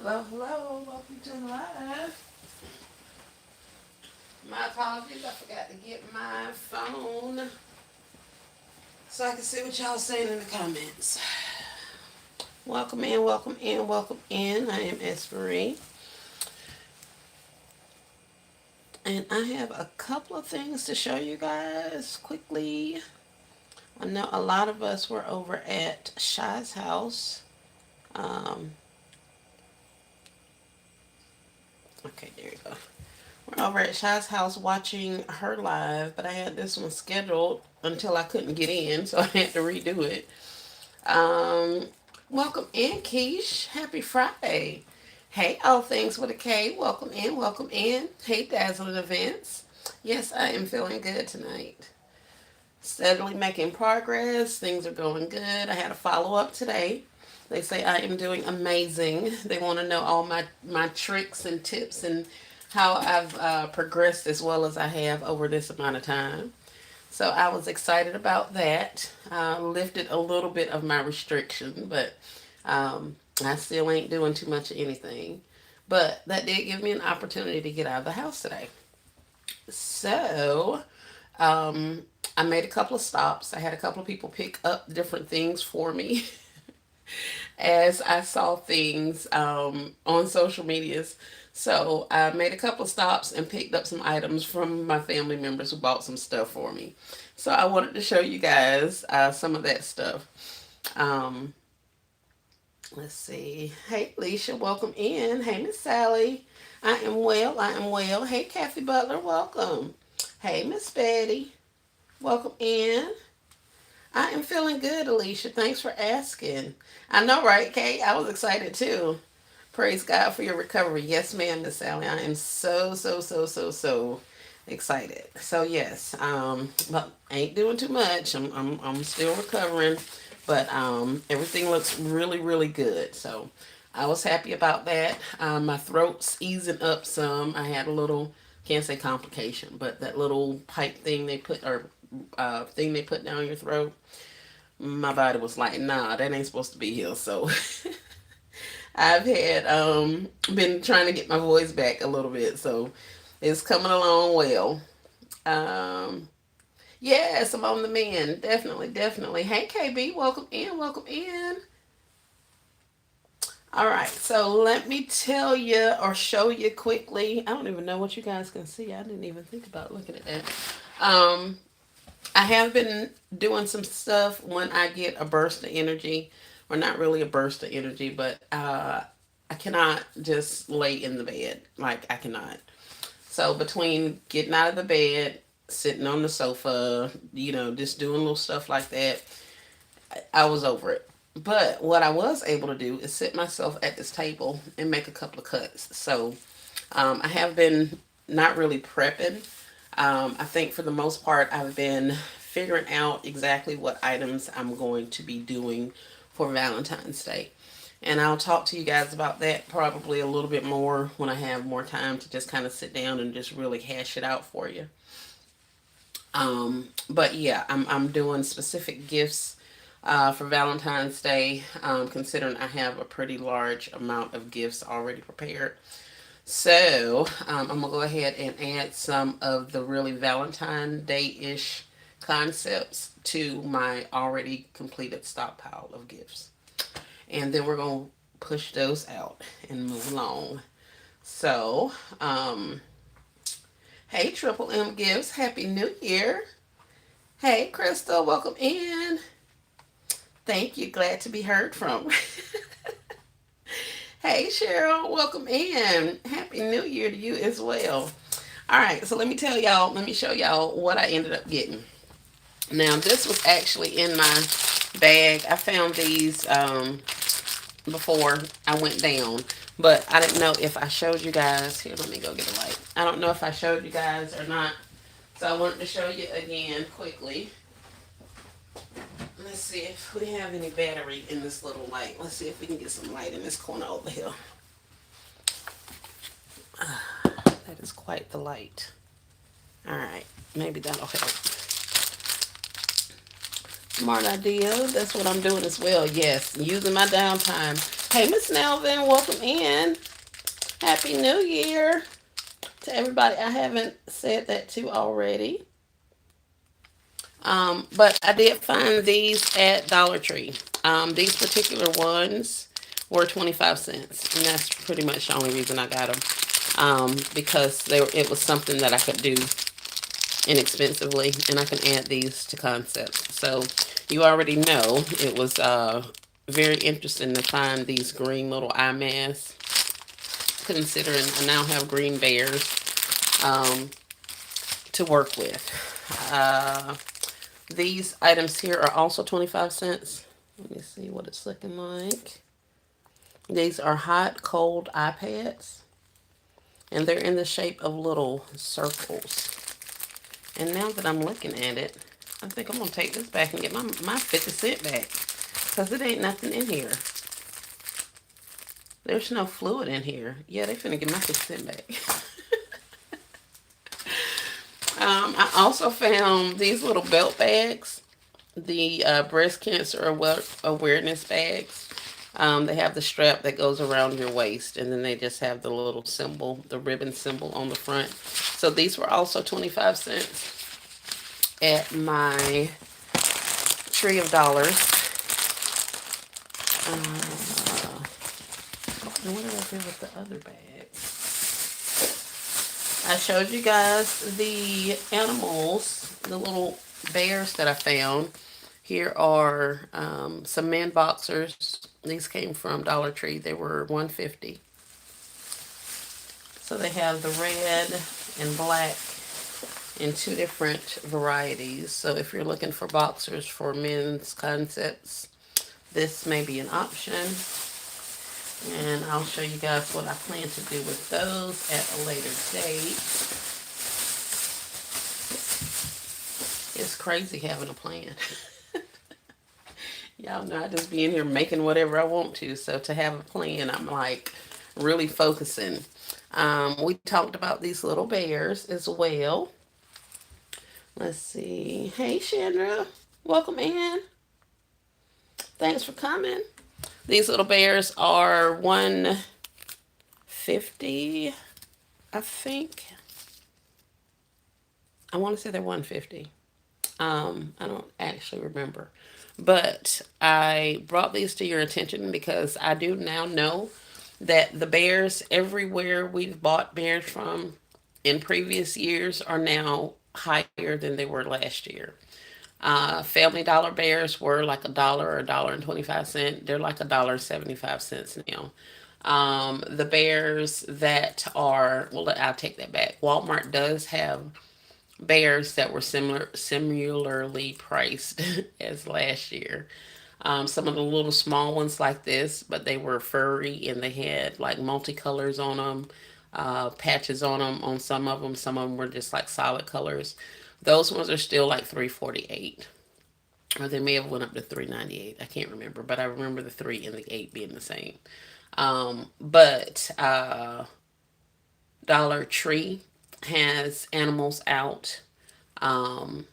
Hello, hello, welcome to the live. My apologies, I forgot to get my phone so I can see what y'all saying in the comments. Welcome in, welcome in, welcome in. I am Esperie. And I have a couple of things to show you guys quickly. I know a lot of us were over at Shy's house. Um, okay, there you go. We're over at Shy's house watching her live, but I had this one scheduled until I couldn't get in, so I had to redo it. Um, Welcome in, Keish. Happy Friday. Hey, all things with a K. Welcome in, welcome in. Hey, Dazzling Events. Yes, I am feeling good tonight. Steadily making progress. Things are going good. I had a follow up today. They say I am doing amazing. They want to know all my tricks and tips and how I've progressed as well as I have over this amount of time. So I was excited about that. Lifted a little bit of my restriction, but I still ain't doing too much of anything. But that did give me an opportunity to get out of the house today. So um, I made a couple of stops. I had a couple of people pick up different things for me as I saw things on social medias. So I made a couple of stops and picked up some items from my family members who bought some stuff for me. So I wanted to show you guys some of that stuff. Um, let's see. Hey, Alicia, welcome in. Hey, Miss Sally. I am well. I am well. Hey, Kathy Butler, welcome. Hey, Miss Betty, welcome in. I am feeling good, Alicia. Thanks for asking. I know, right, Kate? I was excited too. Praise God for your recovery. Yes, ma'am, Miss Sally. I am so excited. So yes, but I ain't doing too much. I'm still recovering, but everything looks really good. So I was happy about that. My throat's easing up some. I had a little, can't say complication, but that little pipe thing they put or thing they put down your throat. My body was like, nah, that ain't supposed to be here. So I've had been trying to get my voice back a little bit, so it's coming along well. Um, yes, I'm on the mend. Definitely. Hey, KB, welcome in, welcome in. All right, so let me tell you or show you quickly. I don't even know what you guys can see. I didn't even think about looking at that. Um, I have been doing some stuff when I get a burst of energy, or not really a burst of energy, but I cannot just lay in the bed. Like, I cannot. So, between getting out of the bed, sitting on the sofa, just doing little stuff like that, I was over it. But what I was able to do is sit myself at this table and make a couple of cuts. So, I have been not really prepping. I think for the most part, I've been figuring out exactly what items I'm going to be doing for Valentine's Day. And I'll talk to you guys about that probably a little bit more when I have more time to just kind of sit down and just really hash it out for you. But yeah, I'm doing specific gifts for Valentine's Day, considering I have a pretty large amount of gifts already prepared. So I'm gonna go ahead and add some of the really Valentine Day-ish concepts to my already completed stockpile of gifts, and then we're gonna push those out and move along. So, hey, Triple M Gifts, Happy New Year! Hey, Crystal, welcome in. Thank you. Glad to be heard from. Hey, Cheryl, welcome in. Happy New Year to you as well. All right, so let me tell y'all, let me show y'all what I ended up getting. Now, this was actually in my bag. I found these before I went down, but I didn't know if I showed you guys. Here, let me go get a light. I don't know if I showed you guys or not, so I wanted to show you again quickly. Let's see if we have any battery in this little light. Let's see if we can get some light in this corner over here. That is quite the light. All right, maybe that'll help. Smart idea. That's what I'm doing as well. Yes, using my downtime Hey, Miss Nelvin, welcome in. Happy New Year to everybody. I haven't said that to already. But I did find these at Dollar Tree. These particular ones were 25 cents, and that's pretty much the only reason I got them. Because it was something that I could do inexpensively, and I can add these to concepts. So you already know it was very interesting to find these green little eye masks, considering I now have green bears um, to work with. Uh, these items here are also 25 cents. Let me see what it's looking like. These are hot, cold iPads, and they're in the shape of little circles. And now that I'm looking at it, I think I'm going to take this back and get my 50 cent back. Because it ain't nothing in here. There's no fluid in here. Yeah, they finna get my 50 cent back. I also found these little belt bags, the breast cancer awareness bags. They have the strap that goes around your waist, and then they just have the little symbol, the ribbon symbol on the front. So these were also 25 cents at my tree of dollars. And what did I do with the other bags? I showed you guys the animals, the little bears that I found. Here are some man boxers. These came from Dollar Tree. They were 150. So they have the red and black in two different varieties. So if you're looking for boxers for men's concepts, this may be an option. And I'll show you guys what I plan to do with those at a later date. It's crazy having a plan. Y'all know I just be in here making whatever I want to. So to have a plan, I'm like really focusing. We talked about these little bears as well. Let's see. Hey, Chandra. Welcome in. Thanks for coming. These little bears are 150, I think. I want to say they're 150. I don't actually remember. But I brought these to your attention because I do now know that the bears everywhere we've bought bears from in previous years are now higher than they were last year. Family Dollar bears were like $1 or $1.25. They're like $1.75 now. The bears that are, well, I'll take that back. Walmart does have bears that were similarly priced as last year. Some of the little small ones like this, but they were furry and they had like multicolors on them, patches on them on some of them. Some of them were just like solid colors. Those ones are still like 348, or they may have went up to 398. I can't remember, but I remember the 3 and the 8 being the same. But Dollar Tree has animals out. Um,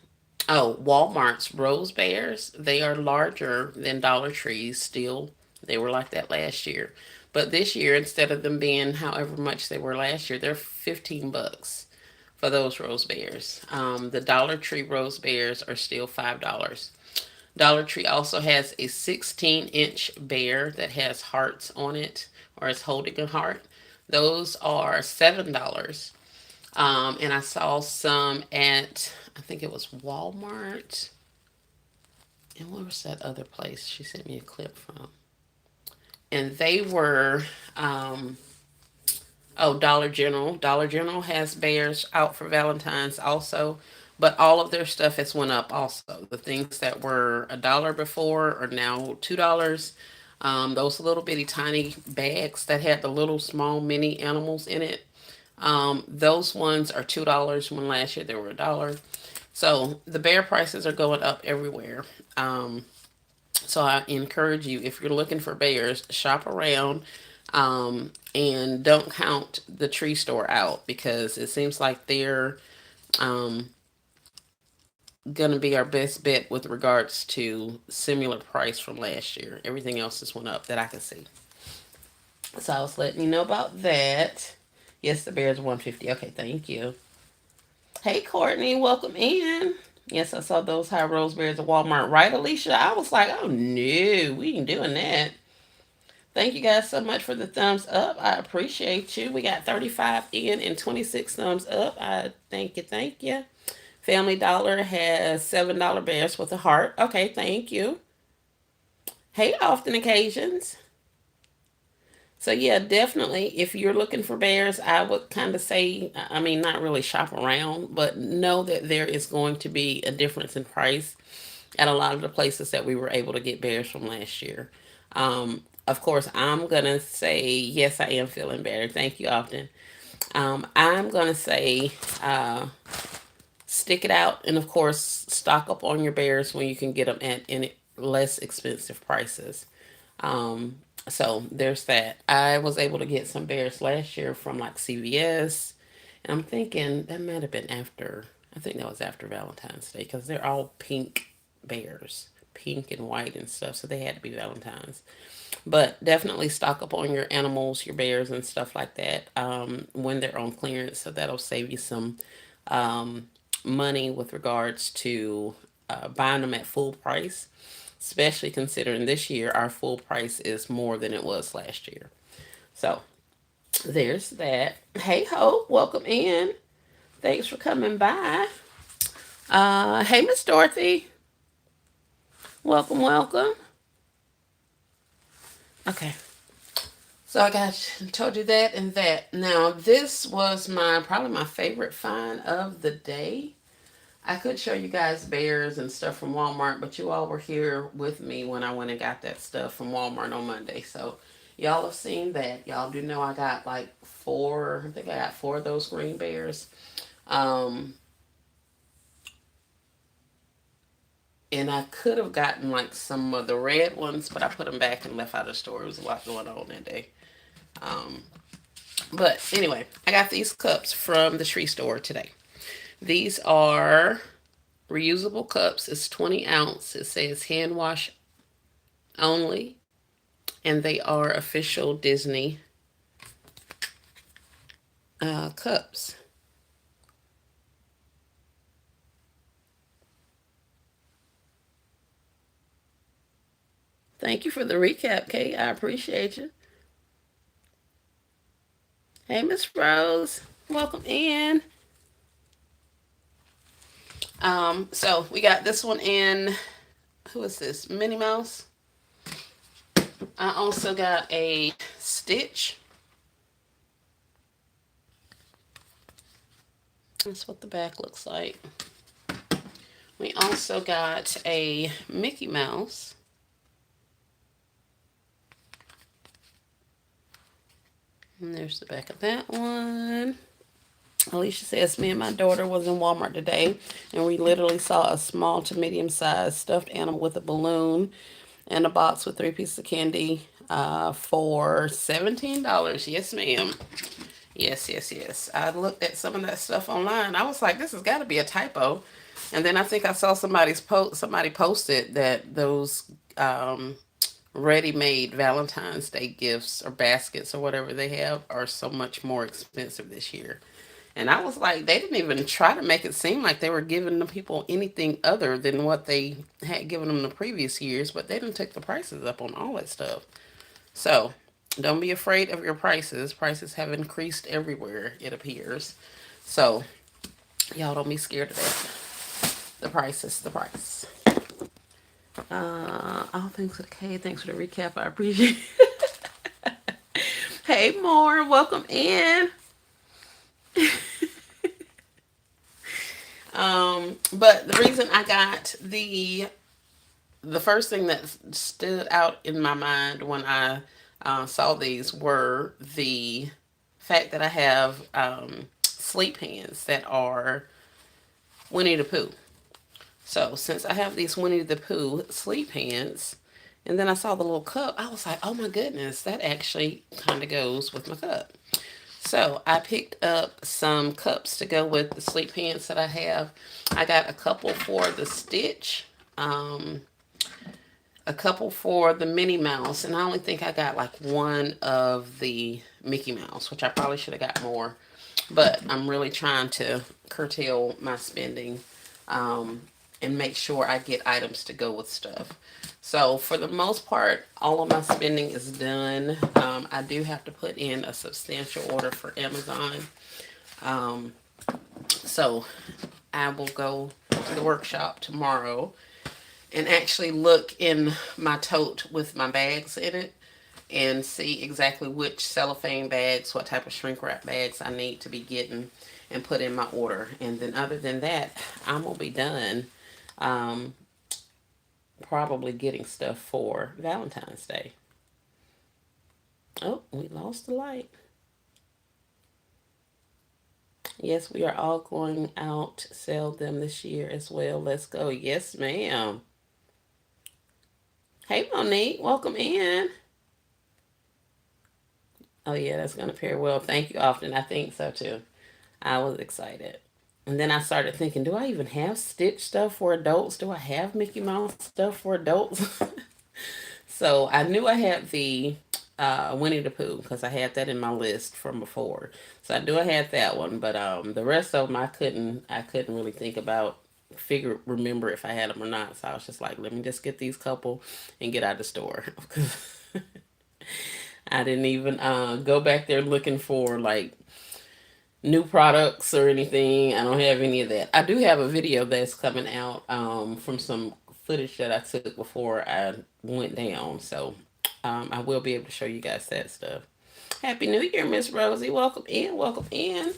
oh, Walmart's Rose Bears, they are larger than Dollar Tree's still. They were like that last year. But this year, instead of them being however much they were last year, they're 15 bucks for those Rose Bears. The Dollar Tree Rose Bears are still $5. Dollar Tree also has a 16-inch bear that has hearts on it, or is holding a heart. Those are $7. And I saw some at, I think it was Walmart. And what was that other place she sent me a clip from? And they were, um, oh, Dollar General. Dollar General has bears out for Valentine's also, but all of their stuff has went up also. The things that were $1 before are now $2. Those little bitty tiny bags that had the little small mini animals in it, those ones are $2 when last year they were $1. So the bear prices are going up everywhere. So I encourage you, if you're looking for bears, shop around, and don't count the tree store out because it seems like they're um, going to be our best bet with regards to similar price from last year. Everything else has went up that I can see. So I was letting you know about that. Yes, the bear's 150. Okay, thank you. Hey, Courtney, welcome in. Yes, I saw those high rose bears at Walmart, right, Alicia? I was like, oh no, we ain't doing that. Thank you guys so much for the thumbs up. I appreciate you. We got 35 in and 26 thumbs up. I thank you, thank you. Family Dollar has $7 bears with a heart. Okay, thank you. Hey, often occasions. So yeah, definitely. If you're looking for bears, I would kind of say, I mean, not really shop around, but know that there is going to be a difference in price at a lot of the places that we were able to get bears from last year. Of course, I'm gonna say yes, I am feeling better. Thank you, often. I'm gonna say stick it out, and of course, stock up on your bears when you can get them at less expensive prices. Um, so there's that. I was able to get some bears last year from like CVS, and I'm thinking that might have been after. I think that was after Valentine's Day because they're all pink bears, pink and white and stuff. So they had to be Valentine's. But definitely stock up on your animals, your bears and stuff like that when they're on clearance. So that'll save you some um, money with regards to buying them at full price, especially considering this year our full price is more than it was last year. So there's that. Hey Hope, welcome in. Thanks for coming by. Hey Miss Dorothy, welcome, welcome. Okay, so I got told you that and that. Now this was my probably my favorite find of the day. I could show you guys bears and stuff from Walmart, but you all were here with me when I went and got that stuff from Walmart on Monday. So y'all have seen that. Y'all do know I got like four. I think I got four of those green bears. Um, and I could have gotten like some of the red ones, but I put them back and left out of the store. There was a lot going on that day. Um, but anyway, I got these cups from the tree store today. These are reusable cups. It's 20 ounce. It says hand wash only, and they are official Disney cups. Thank you for the recap, Kate. I appreciate you. Hey, Miss Rose, welcome in. So we got this one in. Who is this? Minnie Mouse. I also got a Stitch. That's what the back looks like. We also got a Mickey Mouse. And there's the back of that one. Alicia says, me and my daughter was in Walmart today, and we literally saw a small to medium sized stuffed animal with a balloon and a box with three pieces of candy for $17. Yes, ma'am. Yes, yes, yes. I looked at some of that stuff online. I was like, this has got to be a typo. And then I think I saw somebody posted that those ready-made Valentine's Day gifts or baskets or whatever they have are so much more expensive this year. And I was like, they didn't even try to make it seem like they were giving the people anything other than what they had given them the previous years, but they didn't take the prices up on all that stuff. So don't be afraid of your prices. Prices have increased everywhere, it appears. So y'all don't be scared of that. The price is the price. Oh, thanks for the K. Thanks for the recap. I appreciate it. Hey, more. Welcome in. But the reason I got the first thing that stood out in my mind when I saw these were the fact that I have sleep hands that are Winnie the Pooh. So since I have these Winnie the Pooh sleep hands, and then I saw the little cup, I was like, oh my goodness, that actually kind of goes with my cup. So I picked up some cups to go with the sleep pants that I have. I got a couple for the Stitch, a couple for the Minnie Mouse, and I only think I got like one of the Mickey Mouse, which I probably should have got more. But I'm really trying to curtail my spending, um, and make sure I get items to go with stuff. So for the most part, all of my spending is done. I do have to put in a substantial order for Amazon. Um, so I will go to the workshop tomorrow and actually look in my tote with my bags in it and see exactly which cellophane bags, what type of shrink wrap bags I need to be getting and put in my order. And then other than that, I'm gonna be done. Um, Probably getting stuff for Valentine's Day. Oh, we lost the light. Yes, we are all going out to sell them this year as well. Let's go. Yes, ma'am. Hey, Monique, welcome in. Oh, yeah, that's going to pair well. Thank you, often. I think so too. I was excited. And then I started thinking, do I even have Stitch stuff for adults? Do I have Mickey Mouse stuff for adults? So I knew I had the Winnie the Pooh because I had that in my list from before. So I knew I had that one, but the rest of them I couldn't really think about, remember if I had them or not. So I was just like, let me just get these couple and get out of the store. I didn't even go back there looking for like new products or anything. I don't have any of that. I do have a video that's coming out from some footage that I took before I went down. So I will be able to show you guys that stuff. Happy New Year, Miss Rosie. Welcome in. Welcome in.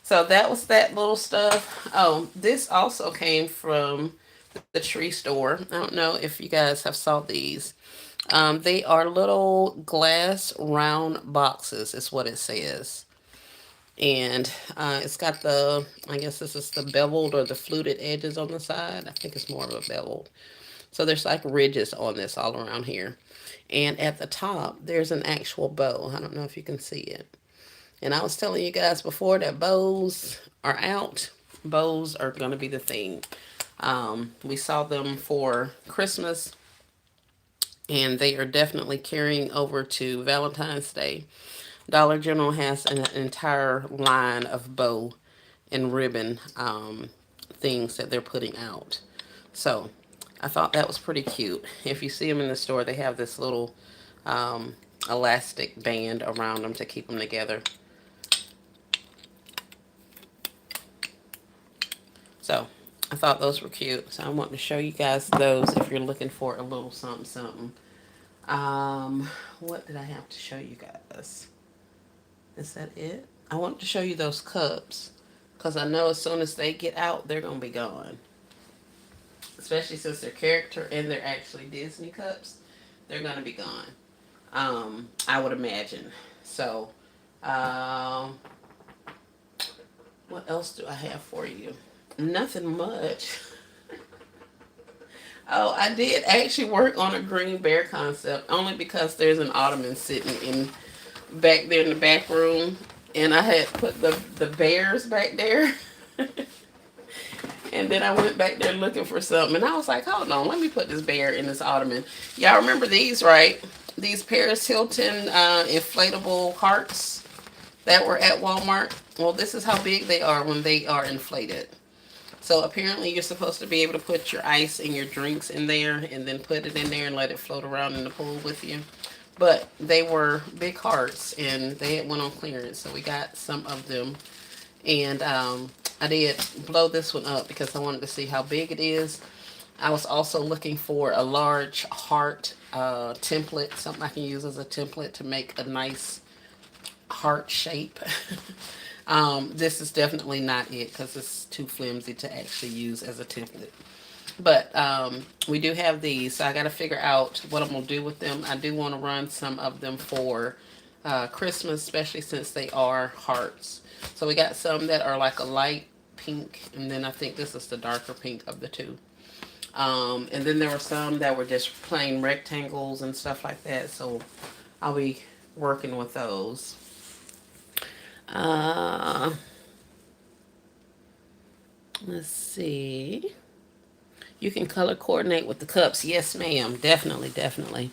So that was that little stuff. Oh, this also came from the tree store. I don't know if you guys have saw these. They are little glass round boxes, is what it says. And it's got the, I guess this is the beveled or the fluted edges on the side. I think it's more of a beveled. So there's like ridges on this all around here. And at the top, there's an actual bow. I don't know if you can see it. And I was telling you guys before that bows are out. Bows are going to be the thing. We saw them for Christmas, and they are definitely carrying over to Valentine's Day. Dollar General has an entire line of bow and ribbon things that they're putting out. So I thought that was pretty cute. If you see them in the store, they have this little um, elastic band around them to keep them together. So I thought those were cute. So I want to show you guys those if you're looking for a little something something. What did I have to show you guys? Is that it? I want to show you those cups because I know as soon as they get out, they're going to be gone. Especially since they're character and they're actually Disney cups, they're going to be gone. I would imagine. So, um, what else do I have for you? Nothing much. Oh, I did actually work on a green bear concept only because there's an ottoman sitting in back there in the back room, and I had put the bears back there. And then I went back there looking for something, and I was like, hold on, let me put this bear in this ottoman. Y'all remember these, right? These Paris Hilton inflatable hearts that were at Walmart. Well, this is how big they are when they are inflated. So apparently you're supposed to be able to put your ice and your drinks in there and then put it in there and let it float around in the pool with you. But they were big hearts and they had went on clearance, so we got some of them. And I did blow this one up because I wanted to see how big it is. I was also looking for a large heart template, something I can use as a template to make a nice heart shape. This is definitely not it because it's too flimsy to actually use as a template. But we do have these, so I got to figure out what I'm going to do with them. I do want to run some of them for Christmas, especially since they are hearts. So we got some that are like a light pink, and then I think this is the darker pink of the two. And then there were some that were just plain rectangles and stuff like that. So I'll be working with those. Uh, let's see. You can color coordinate with the cups. Yes, ma'am. Definitely, definitely.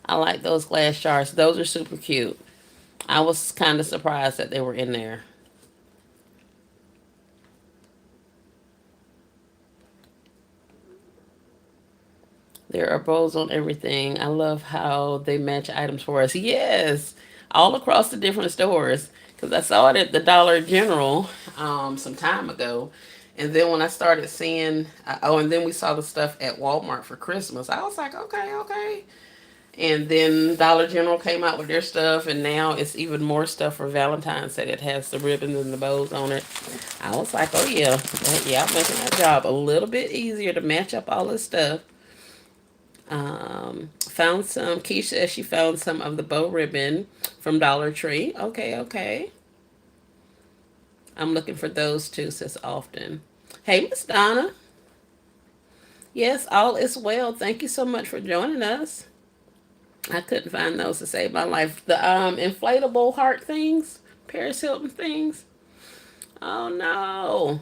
I like those glass jars. Those are super cute. I was kind of surprised that they were in there. There are bows on everything. I love how they match items for us. Yes, all across the different stores. Because I saw it at the Dollar General some time ago. And then when I started seeing, oh, and then we saw the stuff at Walmart for Christmas. I was like, okay, okay. And then Dollar General came out with their stuff, and now it's even more stuff for Valentine's Day that has the ribbons and the bows on it. I was like, oh yeah, yeah, I'm making my job a little bit easier to match up all this stuff. Found some. Keisha says she found some of the bow ribbon from Dollar Tree. Okay, okay. I'm looking for those too, says often. Hey, Miss Donna. Yes, all is well. Thank you so much for joining us. I couldn't find those to save my life. The inflatable heart things, Paris Hilton things. Oh no!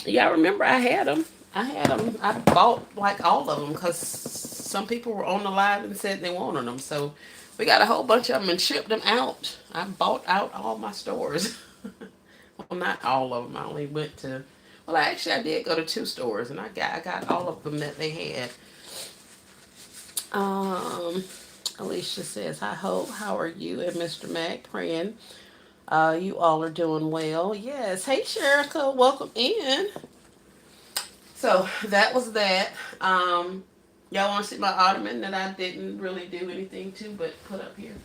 Yeah, I remember I had them. I had them. I bought like all of them because some people were on the live and said they wanted them. So we got a whole bunch of them and shipped them out. I bought out all my stores. Well, not all of them. I only went to. Well, actually, I did go to two stores, and I got all of them that they had. Um, Alicia says, "I hope. How are you and Mr. Mac? Praying you all are doing well. Yes. Hey, Sherika, welcome in. So that was that. Y'all want to see my ottoman that I didn't really do anything to, but put up here,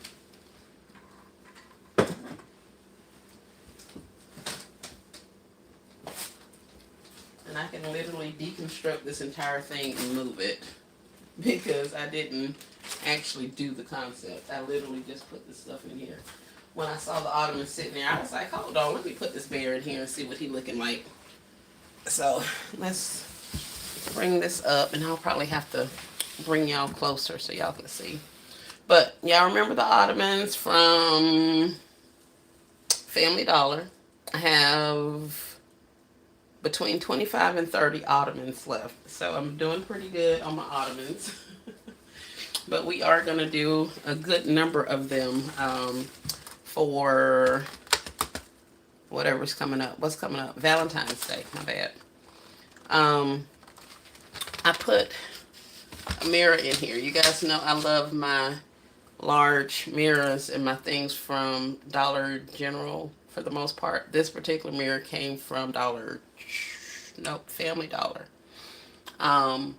and I can literally deconstruct this entire thing and move it because I didn't actually do the concept. I literally just put this stuff in here. When I saw the ottoman sitting there, I was like, hold on, let me put this bear in here and see what he looking like. So let's bring this up, and I'll probably have to bring y'all closer so y'all can see. But y'all remember the ottomans from Family Dollar? I have between 25 and 30 ottomans left. So I'm doing pretty good on my ottomans. But we are going to do a good number of them for whatever's coming up. What's coming up? Valentine's Day. My bad. Um, I put a mirror in here. You guys know I love my large mirrors and my things from Dollar General for the most part. This particular mirror came from nope, Family Dollar. Um,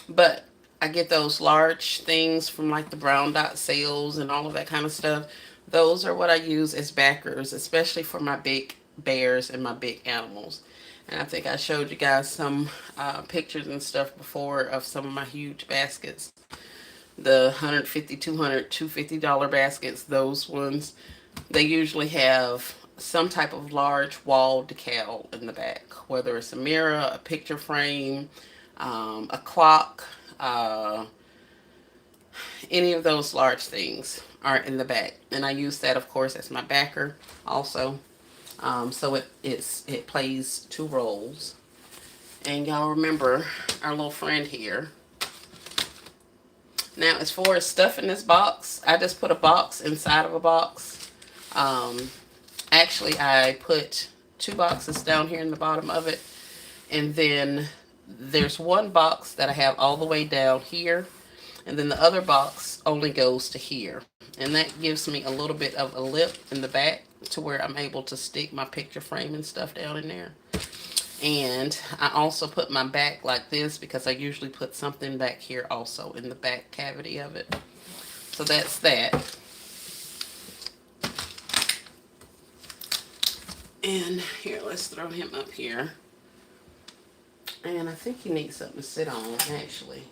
but I get those large things from like the brown dot sales and all of that kind of stuff. Those are what I use as backers, especially for my big bears and my big animals. And I think I showed you guys some pictures and stuff before of some of my huge baskets. The 150, 200, $250 baskets, those ones, they usually have some type of large wall decal in the back, whether it's a mirror, a picture frame, a clock, any of those large things are in the back. And I use that, of course, as my backer also. So it plays two roles. And y'all remember our little friend here. Now, as far as stuff in this box, I just put a box inside of a box. Um, Actually, I put two boxes down here in the bottom of it. And then there's one box that I have all the way down here. And then the other box only goes to here. And that gives me a little bit of a lip in the back to where I'm able to stick my picture frame and stuff down in there. And I also put my back like this because I usually put something back here also in the back cavity of it. So that's that. And here, let's throw him up here. And I think he needs something to sit on, actually.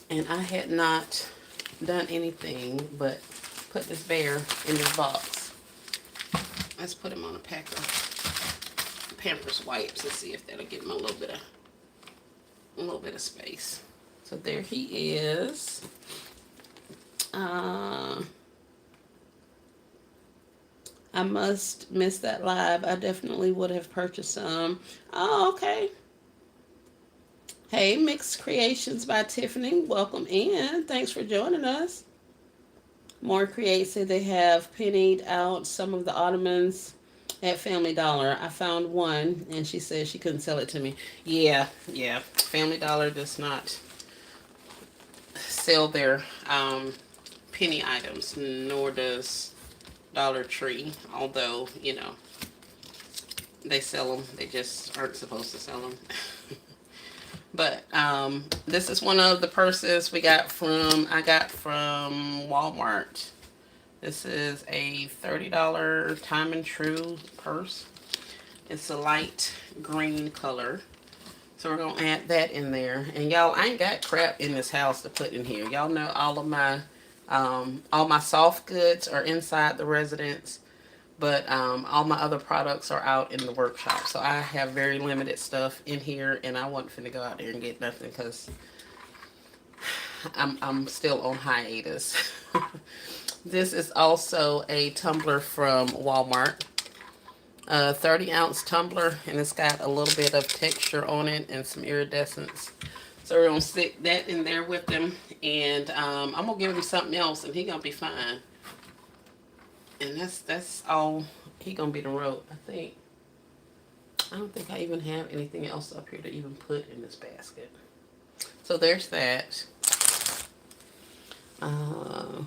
And I had not done anything but put this bear in this box. Let's put him on a pack of Pampers wipes and see if that'll give him a little bit of space. So there he is. Uh, I must miss that live. I definitely would have purchased some. Oh, okay. Hey, Mixed Creations by Tiffany. Welcome in. Thanks for joining us. More Create said they have pennied out some of the ottomans at Family Dollar. I found one and she said she couldn't sell it to me. Yeah, yeah. Family Dollar does not sell their penny items, nor does Dollar Tree. Although, they sell them, they just aren't supposed to sell them. But this is one of the purses I got from Walmart. This is a $30 Time and True purse. It's a light green color. So we're gonna add that in there. And y'all, I ain't got crap in this house to put in here. Y'all know all my soft goods are inside the residence, but all my other products are out in the workshop. So I have very limited stuff in here, and I wasn't finna go out there and get nothing because I'm still on hiatus. This is also a tumbler from Walmart. A 30-ounce tumbler, and it's got a little bit of texture on it and some iridescence. So we're gonna stick that in there with him, and I'm gonna give him something else, and he gonna be fine. And that's all he gonna be the road. I don't think I even have anything else up here to even put in this basket. So there's that. Uh,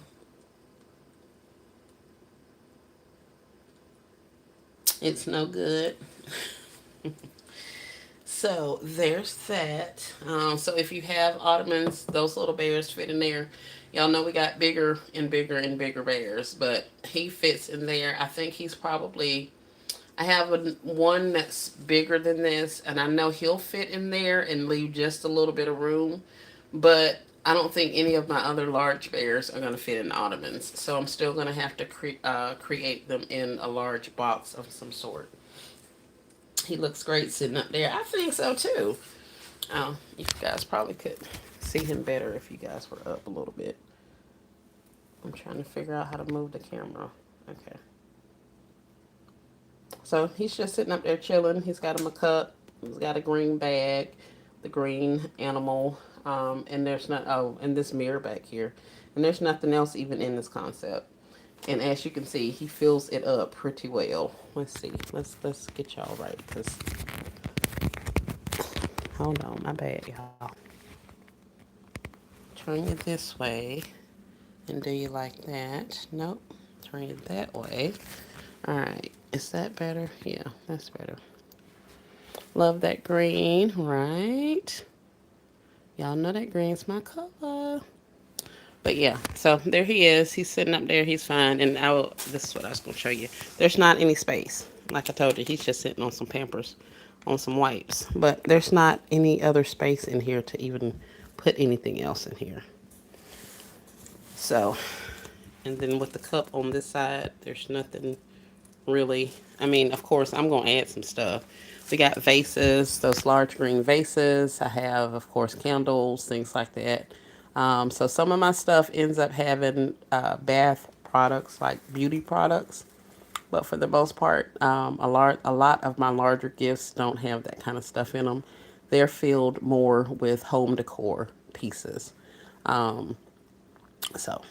it's no good. So there's that. So if you have ottomans, those little bears fit in there. Y'all know we got bigger and bigger and bigger bears, but he fits in there. I think he's probably. I have one that's bigger than this, and I know he'll fit in there and leave just a little bit of room. But I don't think any of my other large bears are going to fit in ottomans. So I'm still going to have to create them in a large box of some sort. He looks great sitting up there. I think so too. Oh, you guys probably could see him better if you guys were up a little bit. I'm trying to figure out how to move the camera. Okay. So he's just sitting up there chilling. He's got him a cup. He's got a green bag, the green animal, and there's not. Oh, and this mirror back here, and there's nothing else even in this concept. And as you can see, he fills it up pretty well. Let's see. Let's get y'all right. Cause hold on, my bad, y'all. Turn it this way, and do you like that? Nope. Turn it that way. All right. Is that better? Yeah, that's better. Love that green, right? Y'all know that green's my color. But yeah, so there he is. He's sitting up there. He's fine. And this is what I was going to show you. There's not any space. Like I told you, he's just sitting on some Pampers, on some wipes. But there's not any other space in here to even put anything else in here. So, and then with the cup on this side, there's nothing really. I mean, of course, I'm going to add some stuff. We got vases, those large green vases. I have, of course, candles, things like that. So some of my stuff ends up having bath products, like beauty products. But for the most part, a lot of my larger gifts don't have that kind of stuff in them. They're filled more with home decor pieces. Um, so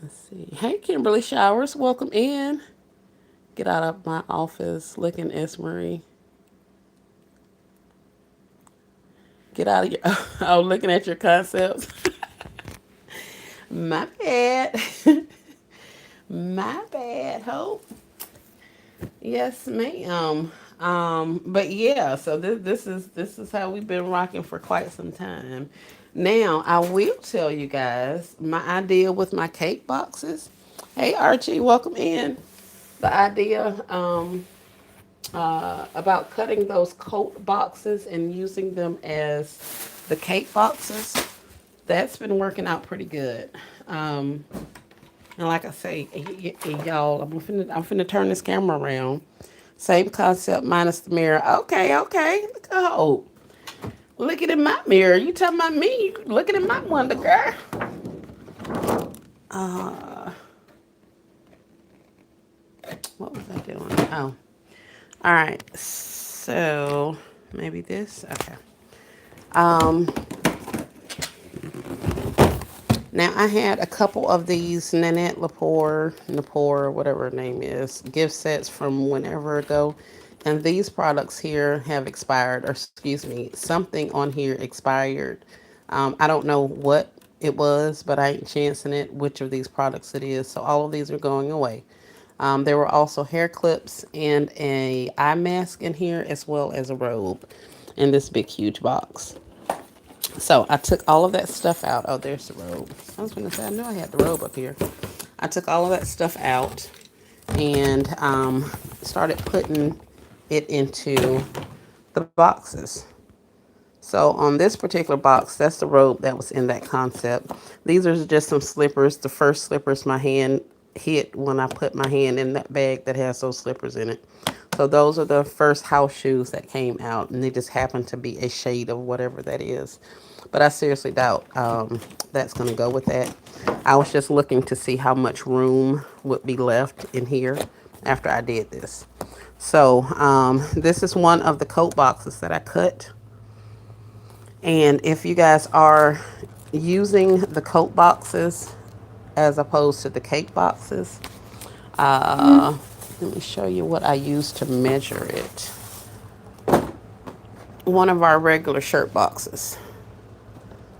let's see. Hey, Kimberly Showers, welcome in. Get out of my office looking Esmery. Get out of your oh, looking at your concepts. My bad. My bad, Hope. Yes, ma'am. But yeah, so this is how we've been rocking for quite some time. Now I will tell you guys my idea with my cake boxes. Hey Archie, welcome in. The idea about cutting those coat boxes and using them as the cake boxes. That's been working out pretty good. Um, and like I say, y'all, I'm finna turn this camera around. Same concept minus the mirror. Okay, okay. Look at Hope. Looking in my mirror. You talking about me? You looking in my wonder, girl. Uh, What was I doing? Oh, all right. So maybe this. Okay. Um, Now I had a couple of these Nanette Lepore, whatever her name is, gift sets from whenever ago. And these products here have expired, or excuse me, something on here expired. I don't know what it was, but I ain't chancing it which of these products it is. So all of these are going away. There were also hair clips and a eye mask in here, as well as a robe in this big, huge box. So I took all of that stuff out. Oh, there's the robe. I was going to say, I knew I had the robe up here. I took all of that stuff out and started putting it into the boxes. So on this particular box, that's the robe that was in that concept. These are just some slippers. The first slippers my hand hit when I put my hand in that bag that has those slippers in it. So those are the first house shoes that came out, and they just happen to be a shade of whatever that is. But I seriously doubt that's going to go with that. I was just looking to see how much room would be left in here after I did this. So this is one of the coat boxes that I cut. And if you guys are using the coat boxes as opposed to the cake boxes, let me show you what I use to measure it. One of our regular shirt boxes.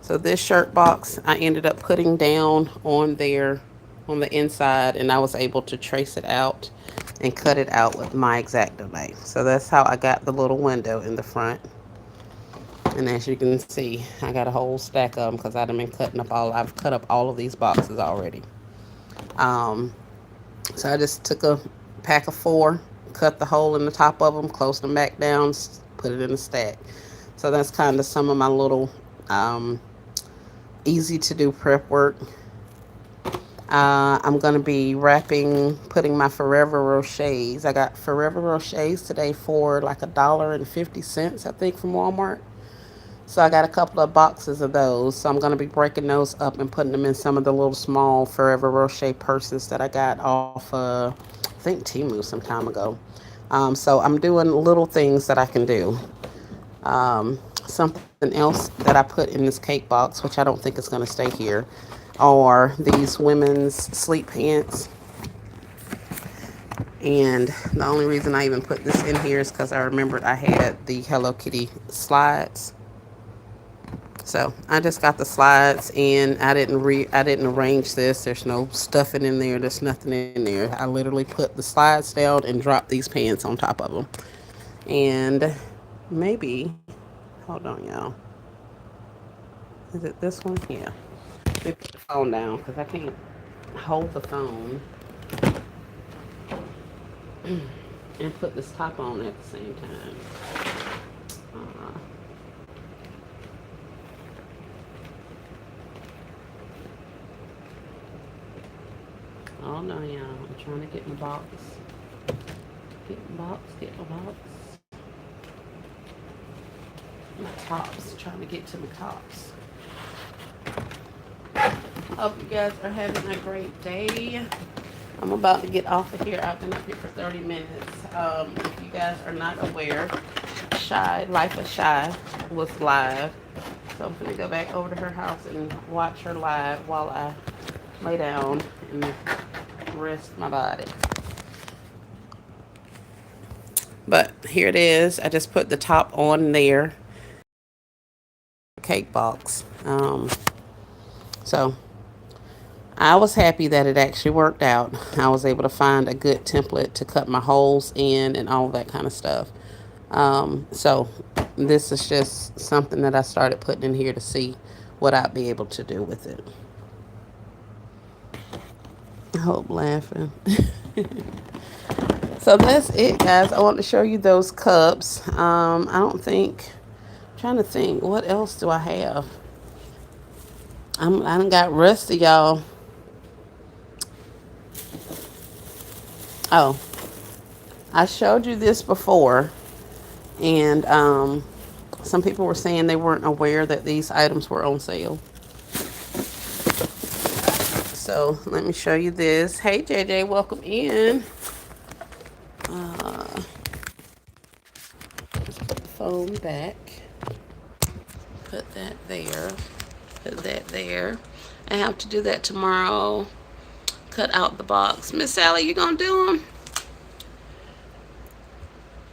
So this shirt box I ended up putting down on there on the inside, and I was able to trace it out and cut it out with my X-Acto knife. So that's how I got the little window in the front. And as you can see, I got a whole stack of them because I've been cutting up I've cut up all of these boxes already. Um, so I just took a pack of 4, cut the hole in the top of them, closed them back down, put it in a stack. So that's kind of some of my little easy to do prep work. I'm going to be putting my Forever Rochers. I got Forever Rochers today for like $1.50, I think, from Walmart. So I got a couple of boxes of those. So I'm going to be breaking those up and putting them in some of the little small Forever Rocher purses that I got off, I think, Temu some time ago. So I'm doing little things that I can do. Something else that I put in this cake box, which I don't think is going to stay here, are these women's sleep pants. And the only reason I even put this in here is because I remembered I had the Hello Kitty slides. So I just got the slides, and I didn't arrange this. There's no stuffing in there. There's nothing in there. I literally put the slides down and dropped these pants on top of them. And maybe, hold on, y'all. Is it this one? Yeah. Let me put the phone down because I can't hold the phone and put this top on at the same time. Uh, oh no, y'all. I'm trying to get my box. Get my box. My tops. Trying to get to my tops. Hope you guys are having a great day. I'm about to get off of here. I've been up here for 30 minutes. If you guys are not aware, Life of Shy was live. So I'm going to go back over to her house and watch her live while I lay down and rest my body. But here it is. I just put the top on there. Cake box. So I was happy that it actually worked out. I was able to find a good template to cut my holes in and all that kind of stuff. So this is just something that I started putting in here to see what I'd be able to do with it. I hope laughing. So that's it, guys. I want to show you those cups. I don't think, I'm trying to think, what else do I have? I done got rusty, y'all. Oh, I showed you this before, and some people were saying they weren't aware that these items were on sale. So let me show you this. Hey, JJ, welcome in. phone back. Put that there. Put that there. I have to do that tomorrow. Cut out the box. Miss Sally, you gonna do them?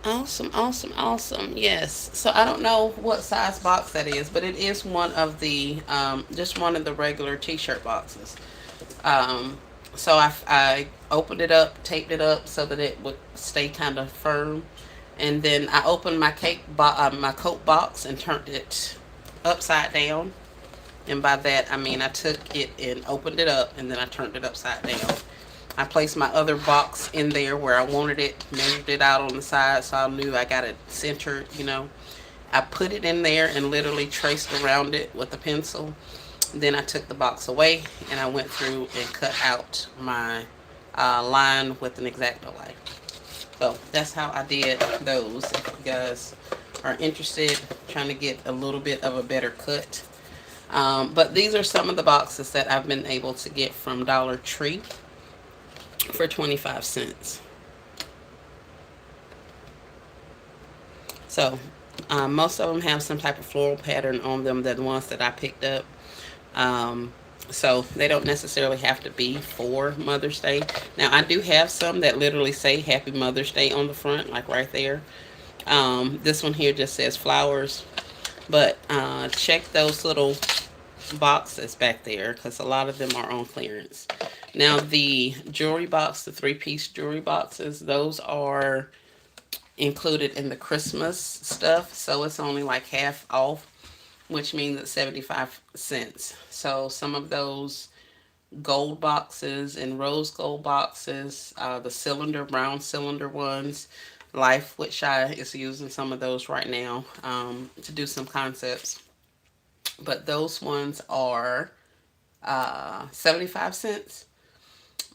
Awesome, awesome, awesome. Yes. So I don't know what size box that is, but it is one of the just one of the regular T-shirt boxes. Um, so I opened it up, taped it up so that it would stay kind of firm, and then I opened my coat box and turned it upside down. And by that I mean I took it and opened it up, and then I turned it upside down. I placed my other box in there where I wanted it, measured it out on the side so I knew I got it centered. I put it in there and literally traced around it with a pencil. Then I took the box away and I went through and cut out my line with an X-Acto line. So that's how I did those. If you guys are interested, trying to get a little bit of a better cut. But these are some of the boxes that I've been able to get from Dollar Tree for 25 cents. So most of them have some type of floral pattern on them. They're the ones that I picked up. Um, so they don't necessarily have to be for Mother's Day. Now I do have some that literally say Happy Mother's Day on the front, like right there. This one here just says flowers. But check those little boxes back there because a lot of them are on clearance. Now the jewelry box, the three-piece jewelry boxes, those are included in the Christmas stuff, so it's only like half off, which means it's 75 cents. So some of those gold boxes and rose gold boxes, the cylinder, brown cylinder ones, Life with Shy is using some of those right now to do some concepts. But those ones are 75 cents.